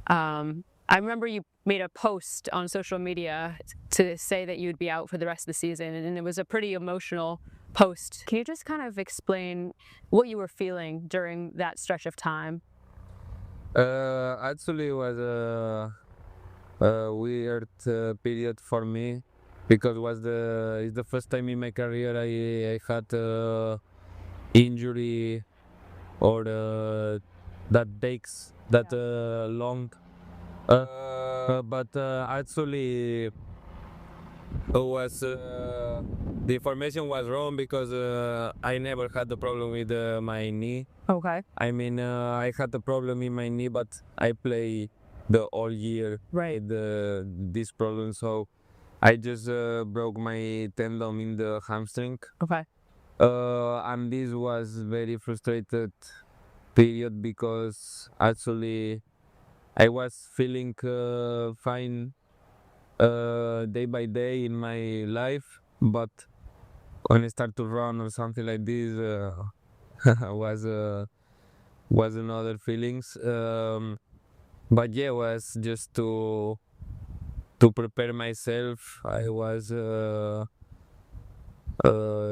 I remember you made a post on social media to say that you'd be out for the rest of the season, and it was a pretty emotional post. Can you just kind of explain what you were feeling during that stretch of time? Actually, it was a weird period for me because it's the first time in my career I had injury or that takes that long. But actually, it was the information was wrong because I never had the problem with my knee. Okay. I mean, I had a problem in my knee, but I play the all year with this problem. So I just broke my tendon in the hamstring. Okay. And this was very frustrated period because actually I was feeling fine day by day in my life, but when I start to run or something like this, was another feelings. But yeah, was just to prepare myself. I was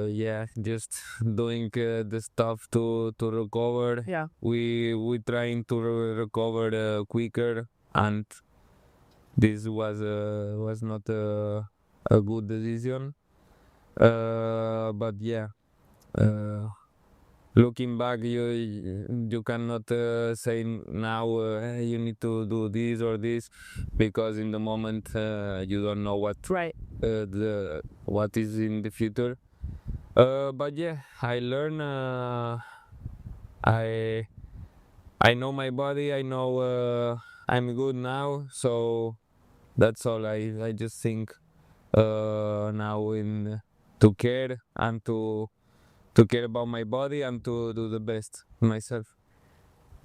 yeah, just doing the stuff to recover. Yeah. We trying to recover quicker, and this was not a good decision. But yeah, looking back, you cannot say now you need to do this or this, because in the moment you don't know what what is in the future. But yeah, I learn. I know my body. I know I'm good now. So that's all. I just think now in to care and to care about my body and to do the best myself.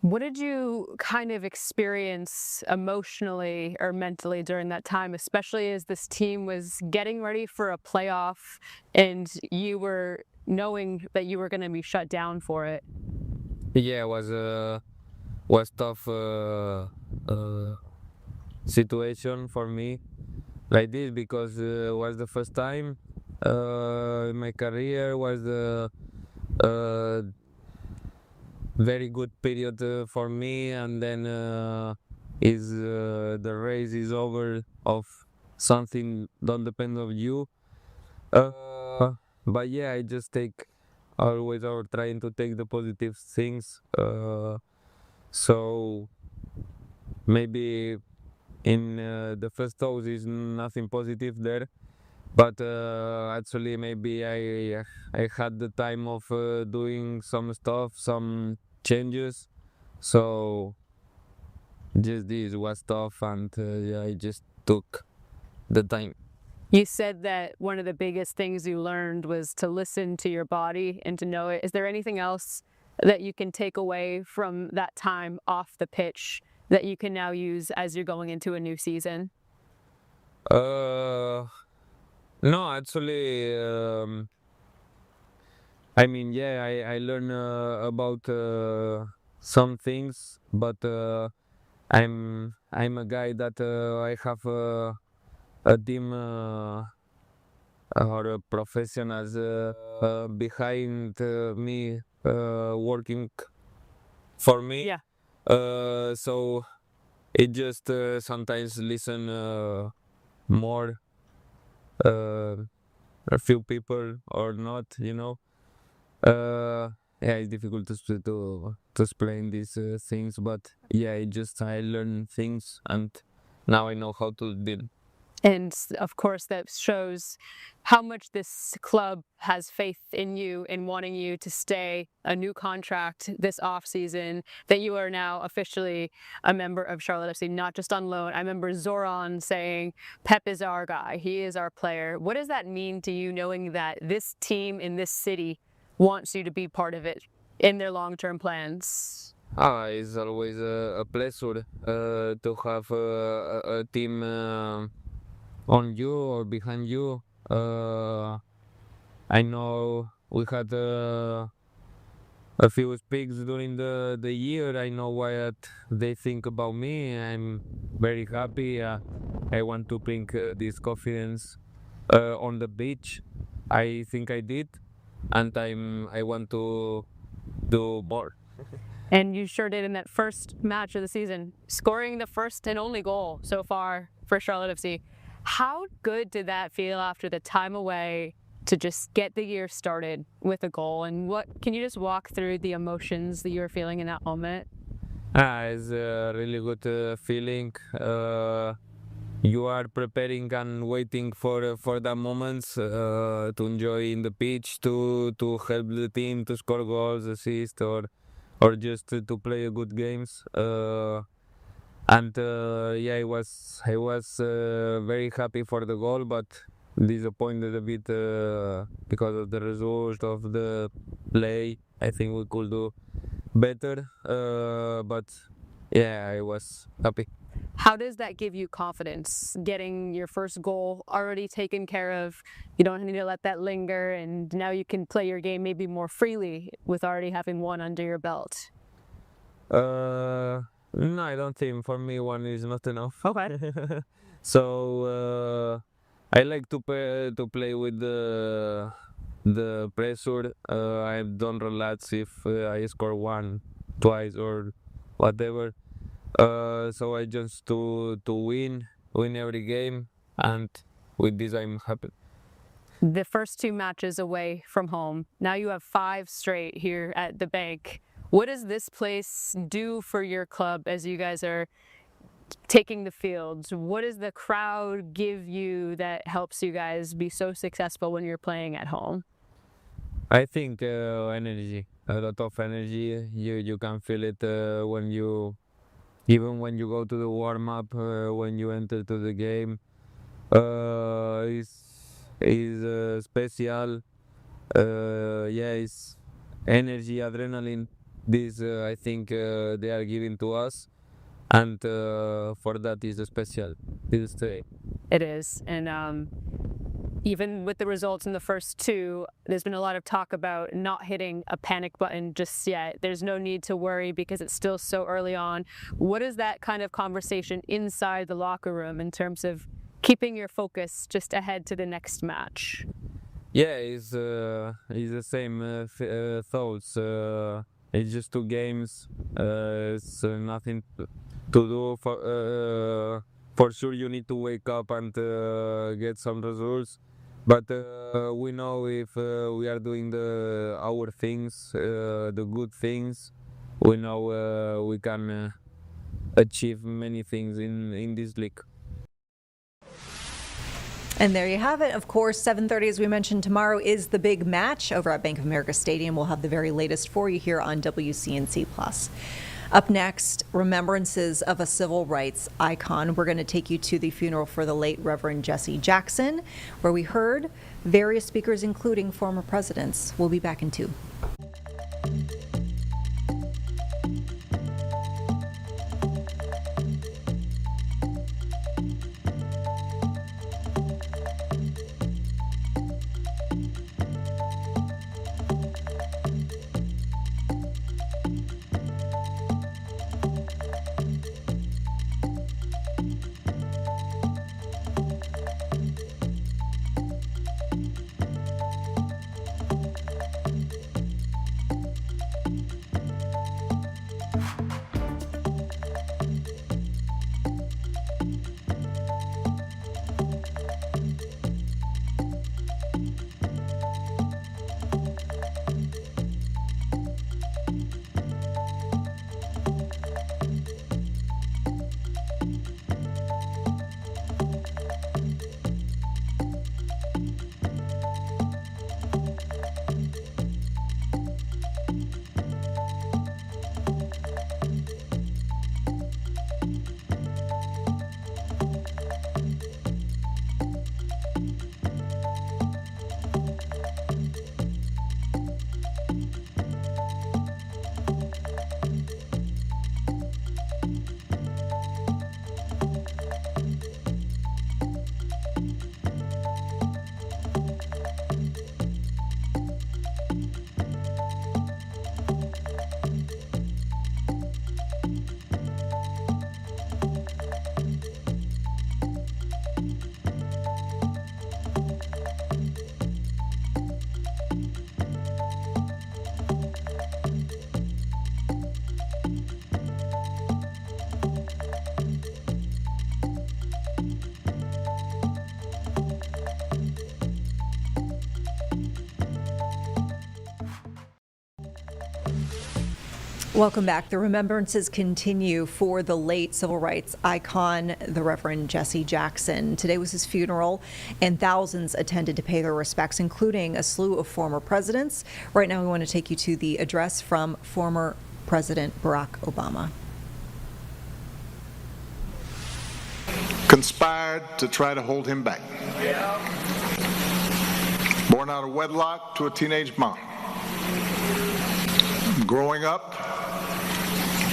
What did you kind of experience emotionally or mentally during that time, especially as this team was getting ready for a playoff and you were knowing that you were going to be shut down for it? Yeah, it was tough situation for me like this because it was the first time in my career, was the very good period for me, and then is the race is over of something don't depend on you. But yeah, I just take always or trying to take the positive things. So maybe in the first thought is nothing positive there, but actually maybe I had the time of doing some stuff, some changes. So just this was tough, and yeah, I just took the time. You said that one of the biggest things you learned was to listen to your body and to know it. Is there anything else that you can take away from that time off the pitch that you can now use as you're going into a new season? No, actually, I mean, yeah, I learned about some things, but I'm a guy that I have a team or professionals behind me working for me. Yeah. So it just sometimes listen more a few people or not, you know. yeah, it's difficult to explain these things, but yeah, I learn things and now I know how to deal. And of course, that shows how much this club has faith in you and wanting you to stay a new contract this offseason, that you are now officially a member of Charlotte FC, not just on loan. I remember Zoran saying, Pep is our guy, he is our player. What does that mean to you, knowing that this team in this city wants you to be part of it in their long-term plans? It's always a pleasure to have a team on you or behind you. I know we had a few speaks during the year. I know what they think about me. I'm very happy. I want to bring this confidence on the beach. I think I did, and I want to do more. And you sure did in that first match of the season, scoring the first and only goal so far for Charlotte FC. How good did that feel after the time away to just get the year started with a goal? And what can you just walk through the emotions that you were feeling in that moment? It's a really good feeling. You are preparing and waiting for that moments to enjoy in the pitch, to help the team to score goals, assists, or just to play good games. And yeah, I was very happy for the goal, but disappointed a bit because of the result of the play. I think we could do better, but yeah, I was happy. How does that give you confidence, getting your first goal already taken care of? You don't need to let that linger, and now you can play your game maybe more freely with already having one under your belt. No, I don't think for me one is not enough. Okay. So I like to play with the pressure. I don't relax if I score one, twice, or whatever. So I just to win every game, and with this I'm happy. The first 2 matches away from home. Now you have 5 straight here at the bank. What does this place do for your club as you guys are taking the fields? What does the crowd give you that helps you guys be so successful when you're playing at home? I think energy, a lot of energy. You can feel it even when you go to the warm-up, when you enter to the game. Is special. Yeah, it's energy, adrenaline. This I think they are giving to us, and for that is special. This day. It is, and even with the results in the first 2, there's been a lot of talk about not hitting a panic button just yet. There's no need to worry because it's still so early on. What is that kind of conversation inside the locker room in terms of keeping your focus just ahead to the next match? Yeah, it's the same thoughts. It's just 2 games. It's nothing to do. For sure, you need to wake up and get some results. But we know if we are doing our things, the good things, we know we can achieve many things in this league. And there you have it. Of course, 7:30, as we mentioned, tomorrow is the big match over at Bank of America Stadium. We'll have the very latest for you here on WCNC+. Up next, remembrances of a civil rights icon. We're going to take you to the funeral for the late Reverend Jesse Jackson, where we heard various speakers, including former presidents. We'll be back in 2. Welcome back. The remembrances continue for the late civil rights icon, the Reverend Jesse Jackson. Today was his funeral, and thousands attended to pay their respects, including a slew of former presidents. Right now, we want to take you to the address from former President Barack Obama. Conspired to try to hold him back. Born out of wedlock to a teenage mom. Growing up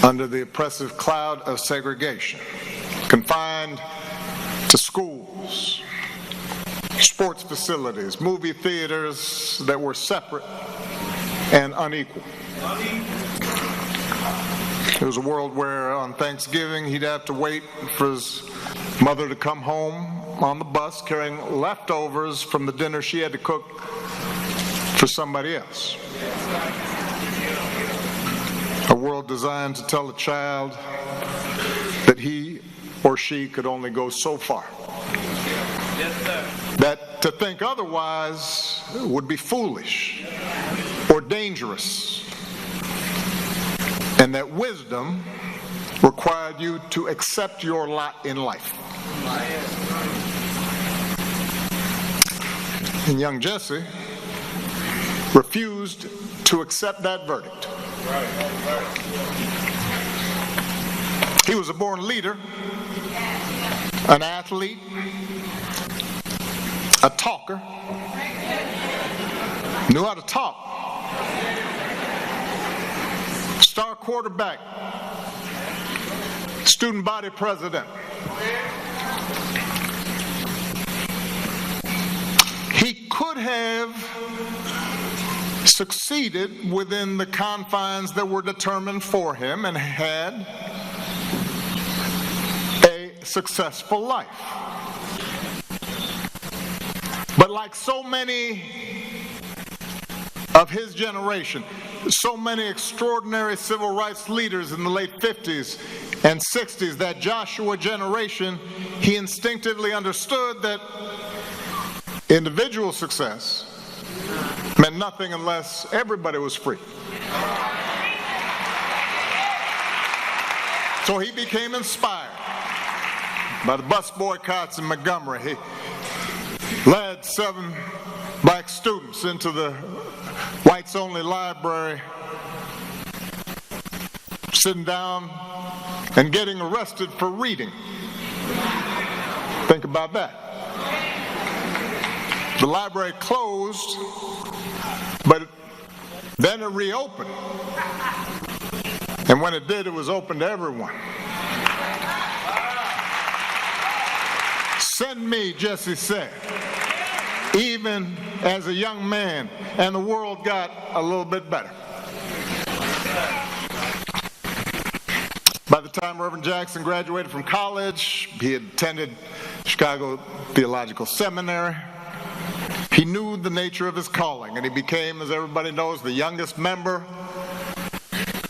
under the oppressive cloud of segregation, confined to schools, sports facilities, movie theaters that were separate and unequal. It was a world where on Thanksgiving he'd have to wait for his mother to come home on the bus carrying leftovers from the dinner she had to cook for somebody else. A world designed to tell a child that he or she could only go so far. That to think otherwise would be foolish or dangerous. And that wisdom required you to accept your lot in life. And young Jesse refused to accept that verdict. He was a born leader, an athlete, a talker, knew how to talk, star quarterback, student body president. He could have succeeded within the confines that were determined for him and had a successful life. But like so many of his generation, so many extraordinary civil rights leaders in the late 50s and 60s, that Joshua generation, he instinctively understood that individual success meant nothing unless everybody was free. So he became inspired by the bus boycotts in Montgomery. He led 7 black students into the whites-only library, sitting down and getting arrested for reading. Think about that. The library closed, but then it reopened. And when it did, it was open to everyone. Send me, Jesse said, even as a young man, and the world got a little bit better. By the time Reverend Jackson graduated from college, he had attended Chicago Theological Seminary. He knew the nature of his calling, and he became, as everybody knows, the youngest member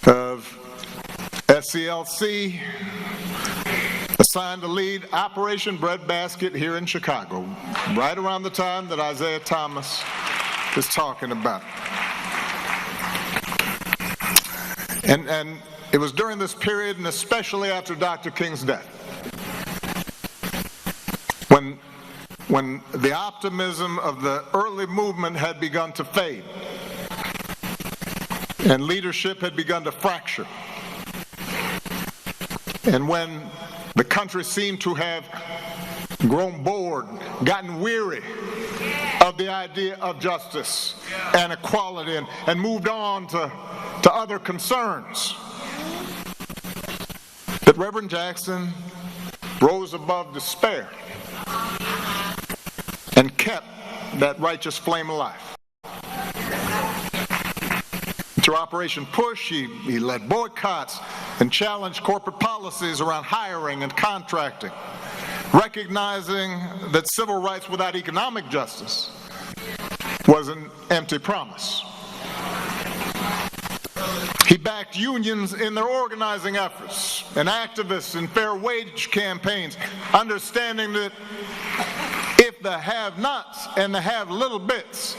of SCLC, assigned to lead Operation Breadbasket here in Chicago, right around the time that Isaiah Thomas is talking about. And it was during this period, and especially after Dr. King's death, when the optimism of the early movement had begun to fade and leadership had begun to fracture, and when the country seemed to have grown bored, gotten weary of the idea of justice and equality, and moved on to other concerns, that Reverend Jackson rose above despair and kept that righteous flame alive. Through Operation Push, he led boycotts and challenged corporate policies around hiring and contracting, recognizing that civil rights without economic justice was an empty promise. He backed unions in their organizing efforts and activists in fair wage campaigns, understanding that if the have-nots and the have-little bits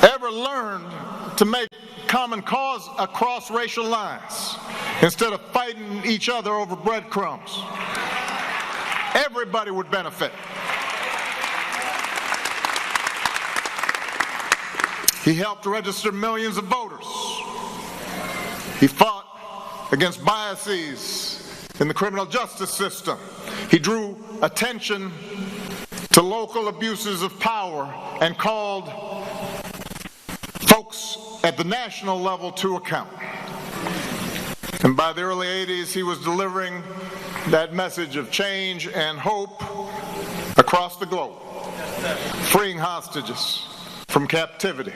ever learned to make common cause across racial lines instead of fighting each other over breadcrumbs. Everybody would benefit. He helped register millions of voters. He fought against biases in the criminal justice system. He drew attention to local abuses of power and called folks at the national level to account. And by the early 80s, he was delivering that message of change and hope across the globe, freeing hostages from captivity,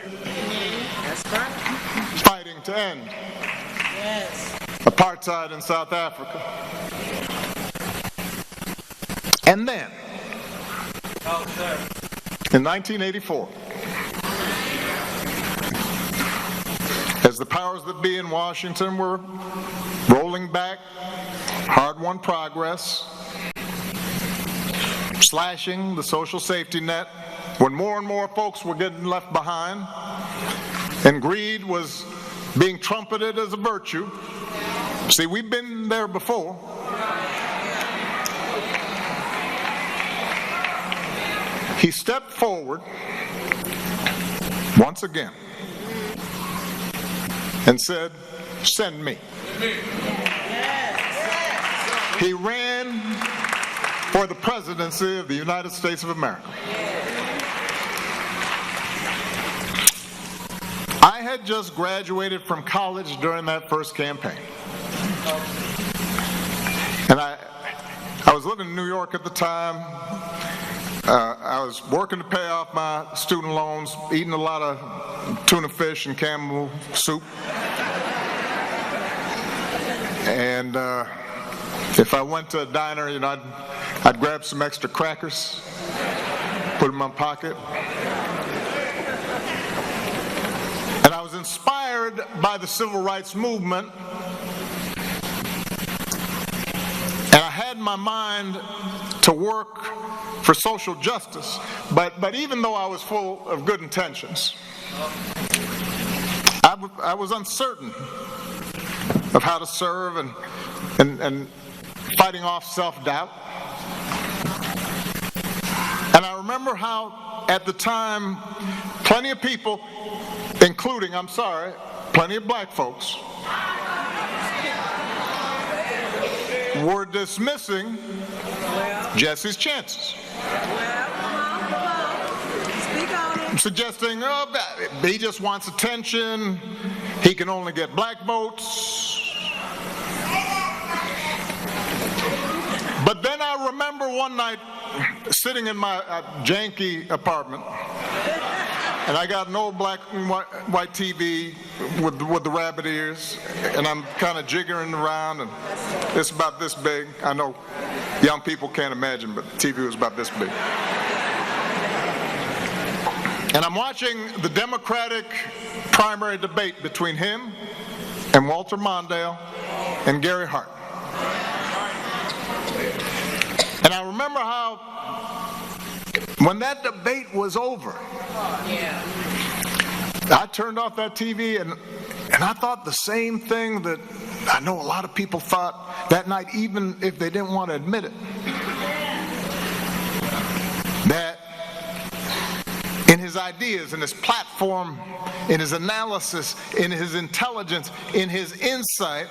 fighting to end apartheid in South Africa. And then, in 1984, as the powers that be in Washington were rolling back hard-won progress, slashing the social safety net, when more and more folks were getting left behind, and greed was being trumpeted as a virtue. See, we've been there before. He stepped forward once again and said, "Send me." He ran for the presidency of the United States of America. I had just graduated from college during that first campaign. And I was living in New York at the time. I was working to pay off my student loans, eating a lot of tuna fish and camel soup. And if I went to a diner, I'd grab some extra crackers, put them in my pocket. And I was inspired by the civil rights movement. And I had in my mind to work for social justice, but even though I was full of good intentions, I was uncertain of how to serve and fighting off self-doubt. And I remember how, at the time, plenty of people, including, plenty of black folks, were dismissing Jesse's chances. Suggesting, he just wants attention, he can only get black votes. But then I remember one night sitting in my janky apartment, and I got an old black and white TV with the rabbit ears, and I'm kind of jiggering around, and it's about this big. I know young people can't imagine, but the TV was about this big. And I'm watching the Democratic primary debate between him and Walter Mondale and Gary Hart. And I remember how when that debate was over, I turned off that TV and I thought the same thing that I know a lot of people thought that night, even if they didn't want to admit it. That in his ideas, in his platform, in his analysis, in his intelligence, in his insight,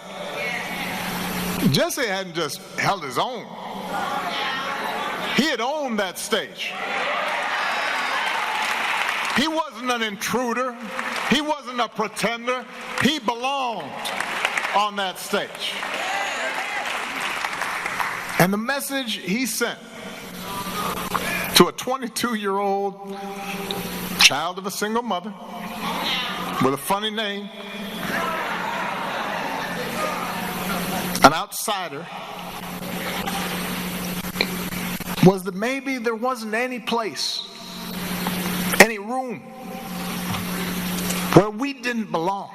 Jesse hadn't just held his own. He had owned that stage. He wasn't an intruder. He wasn't a pretender. He belonged on that stage. And the message he sent to a 22-year-old child of a single mother with a funny name, an outsider, was that maybe there wasn't any place, any room where we didn't belong.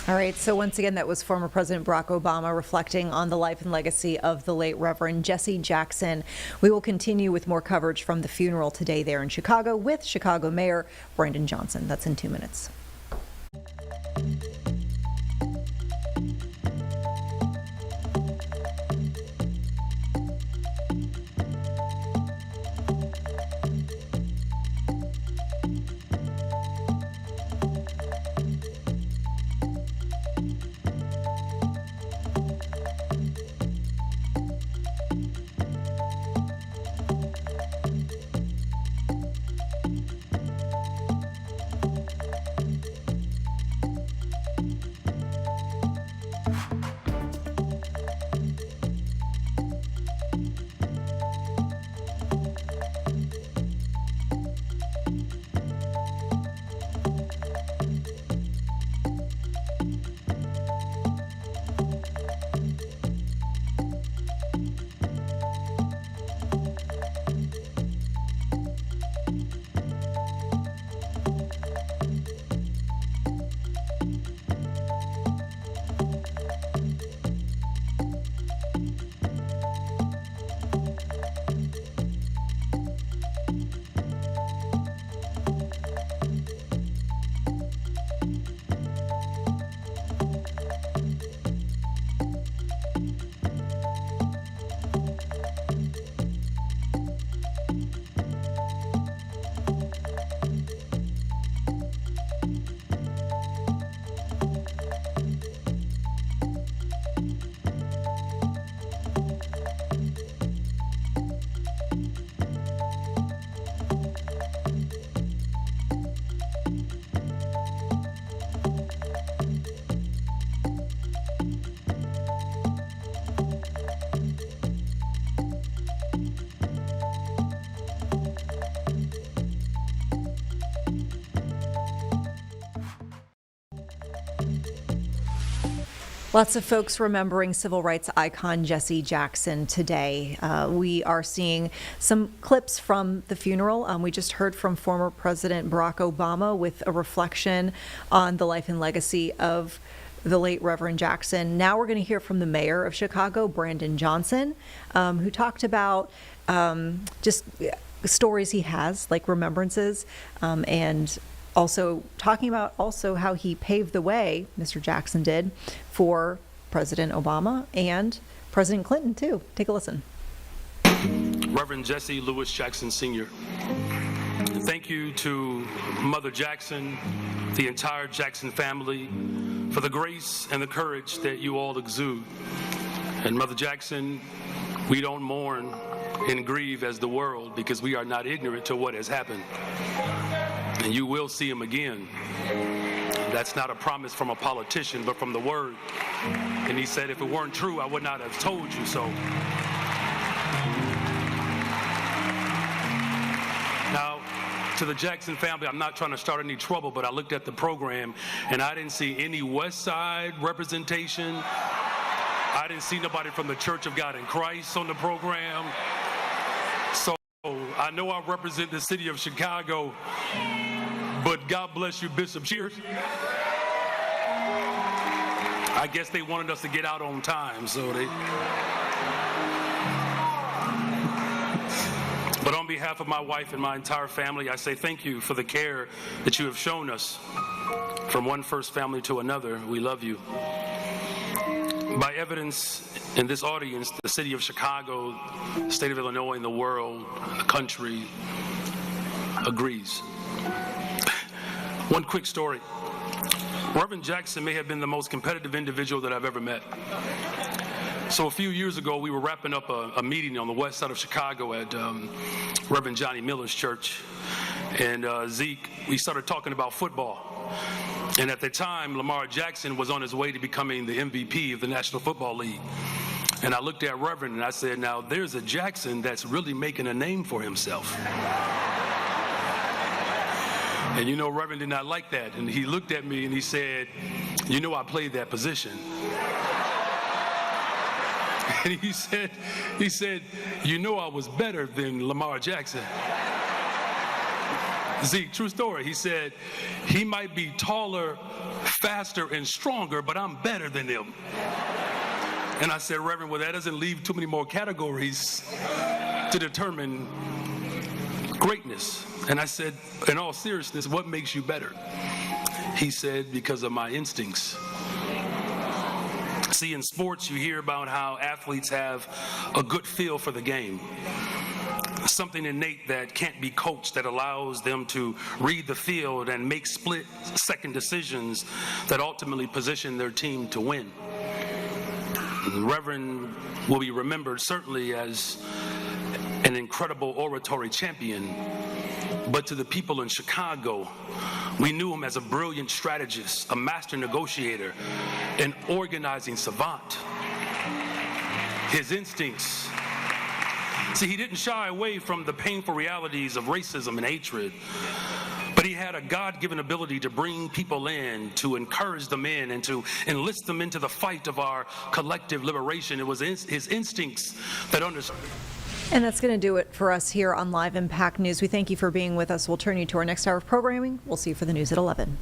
All right, so once again, that was former President Barack Obama reflecting on the life and legacy of the late Reverend Jesse Jackson. We will continue with more coverage from the funeral today there in Chicago with Chicago Mayor Brandon Johnson. That's in 2 minutes. Lots of folks remembering civil rights icon Jesse Jackson today. We are seeing some clips from the funeral. We just heard from former President Barack Obama with a reflection on the life and legacy of the late Reverend Jackson. Now we're going to hear from the mayor of Chicago, Brandon Johnson, who talked about just stories he has, like remembrances, and also talking about how he paved the way, Mr. Jackson did, for President Obama and President Clinton, too. Take a listen. Reverend Jesse Lewis Jackson Sr. Thank you to Mother Jackson, the entire Jackson family, for the grace and the courage that you all exude. And Mother Jackson, we don't mourn and grieve as the world because we are not ignorant to what has happened. And you will see him again. That's not a promise from a politician, but from the Word. And he said, if it weren't true, I would not have told you so. Now, to the Jackson family, I'm not trying to start any trouble, but I looked at the program and I didn't see any West Side representation. I didn't see nobody from the Church of God in Christ on the program. So I know I represent the city of Chicago, but God bless you, Bishop Cheers. I guess they wanted us to get out on time, so they... But on behalf of my wife and my entire family, I say thank you for the care that you have shown us. From one first family to another, we love you. By evidence in this audience, the city of Chicago, the state of Illinois, and the world, the country agrees. One quick story. Reverend Jackson may have been the most competitive individual that I've ever met. So a few years ago, we were wrapping up a meeting on the west side of Chicago at Reverend Johnny Miller's church. And Zeke, we started talking about football. And at the time, Lamar Jackson was on his way to becoming the MVP of the National Football League. And I looked at Reverend and I said, now there's a Jackson that's really making a name for himself. And you know, Reverend did not like that. And he looked at me and he said, you know, I played that position. And he said, you know, I was better than Lamar Jackson. Zeke, true story. He said, he might be taller, faster, and stronger, but I'm better than him. And I said, Reverend, well, that doesn't leave too many more categories to determine greatness. And I said, in all seriousness, what makes you better? He said, because of my instincts. See, in sports, you hear about how athletes have a good feel for the game. Something innate that can't be coached, that allows them to read the field and make split-second decisions that ultimately position their team to win. The Reverend will be remembered certainly as an incredible oratory champion, but to the people in Chicago, we knew him as a brilliant strategist, a master negotiator, an organizing savant. His instincts. See, he didn't shy away from the painful realities of racism and hatred, but he had a God-given ability to bring people in, to encourage them in, and to enlist them into the fight of our collective liberation. It was his instincts that understood. And that's going to do it for us here on Live Impact News. We thank you for being with us. We'll turn you to our next hour of programming. We'll see you for the news at 11.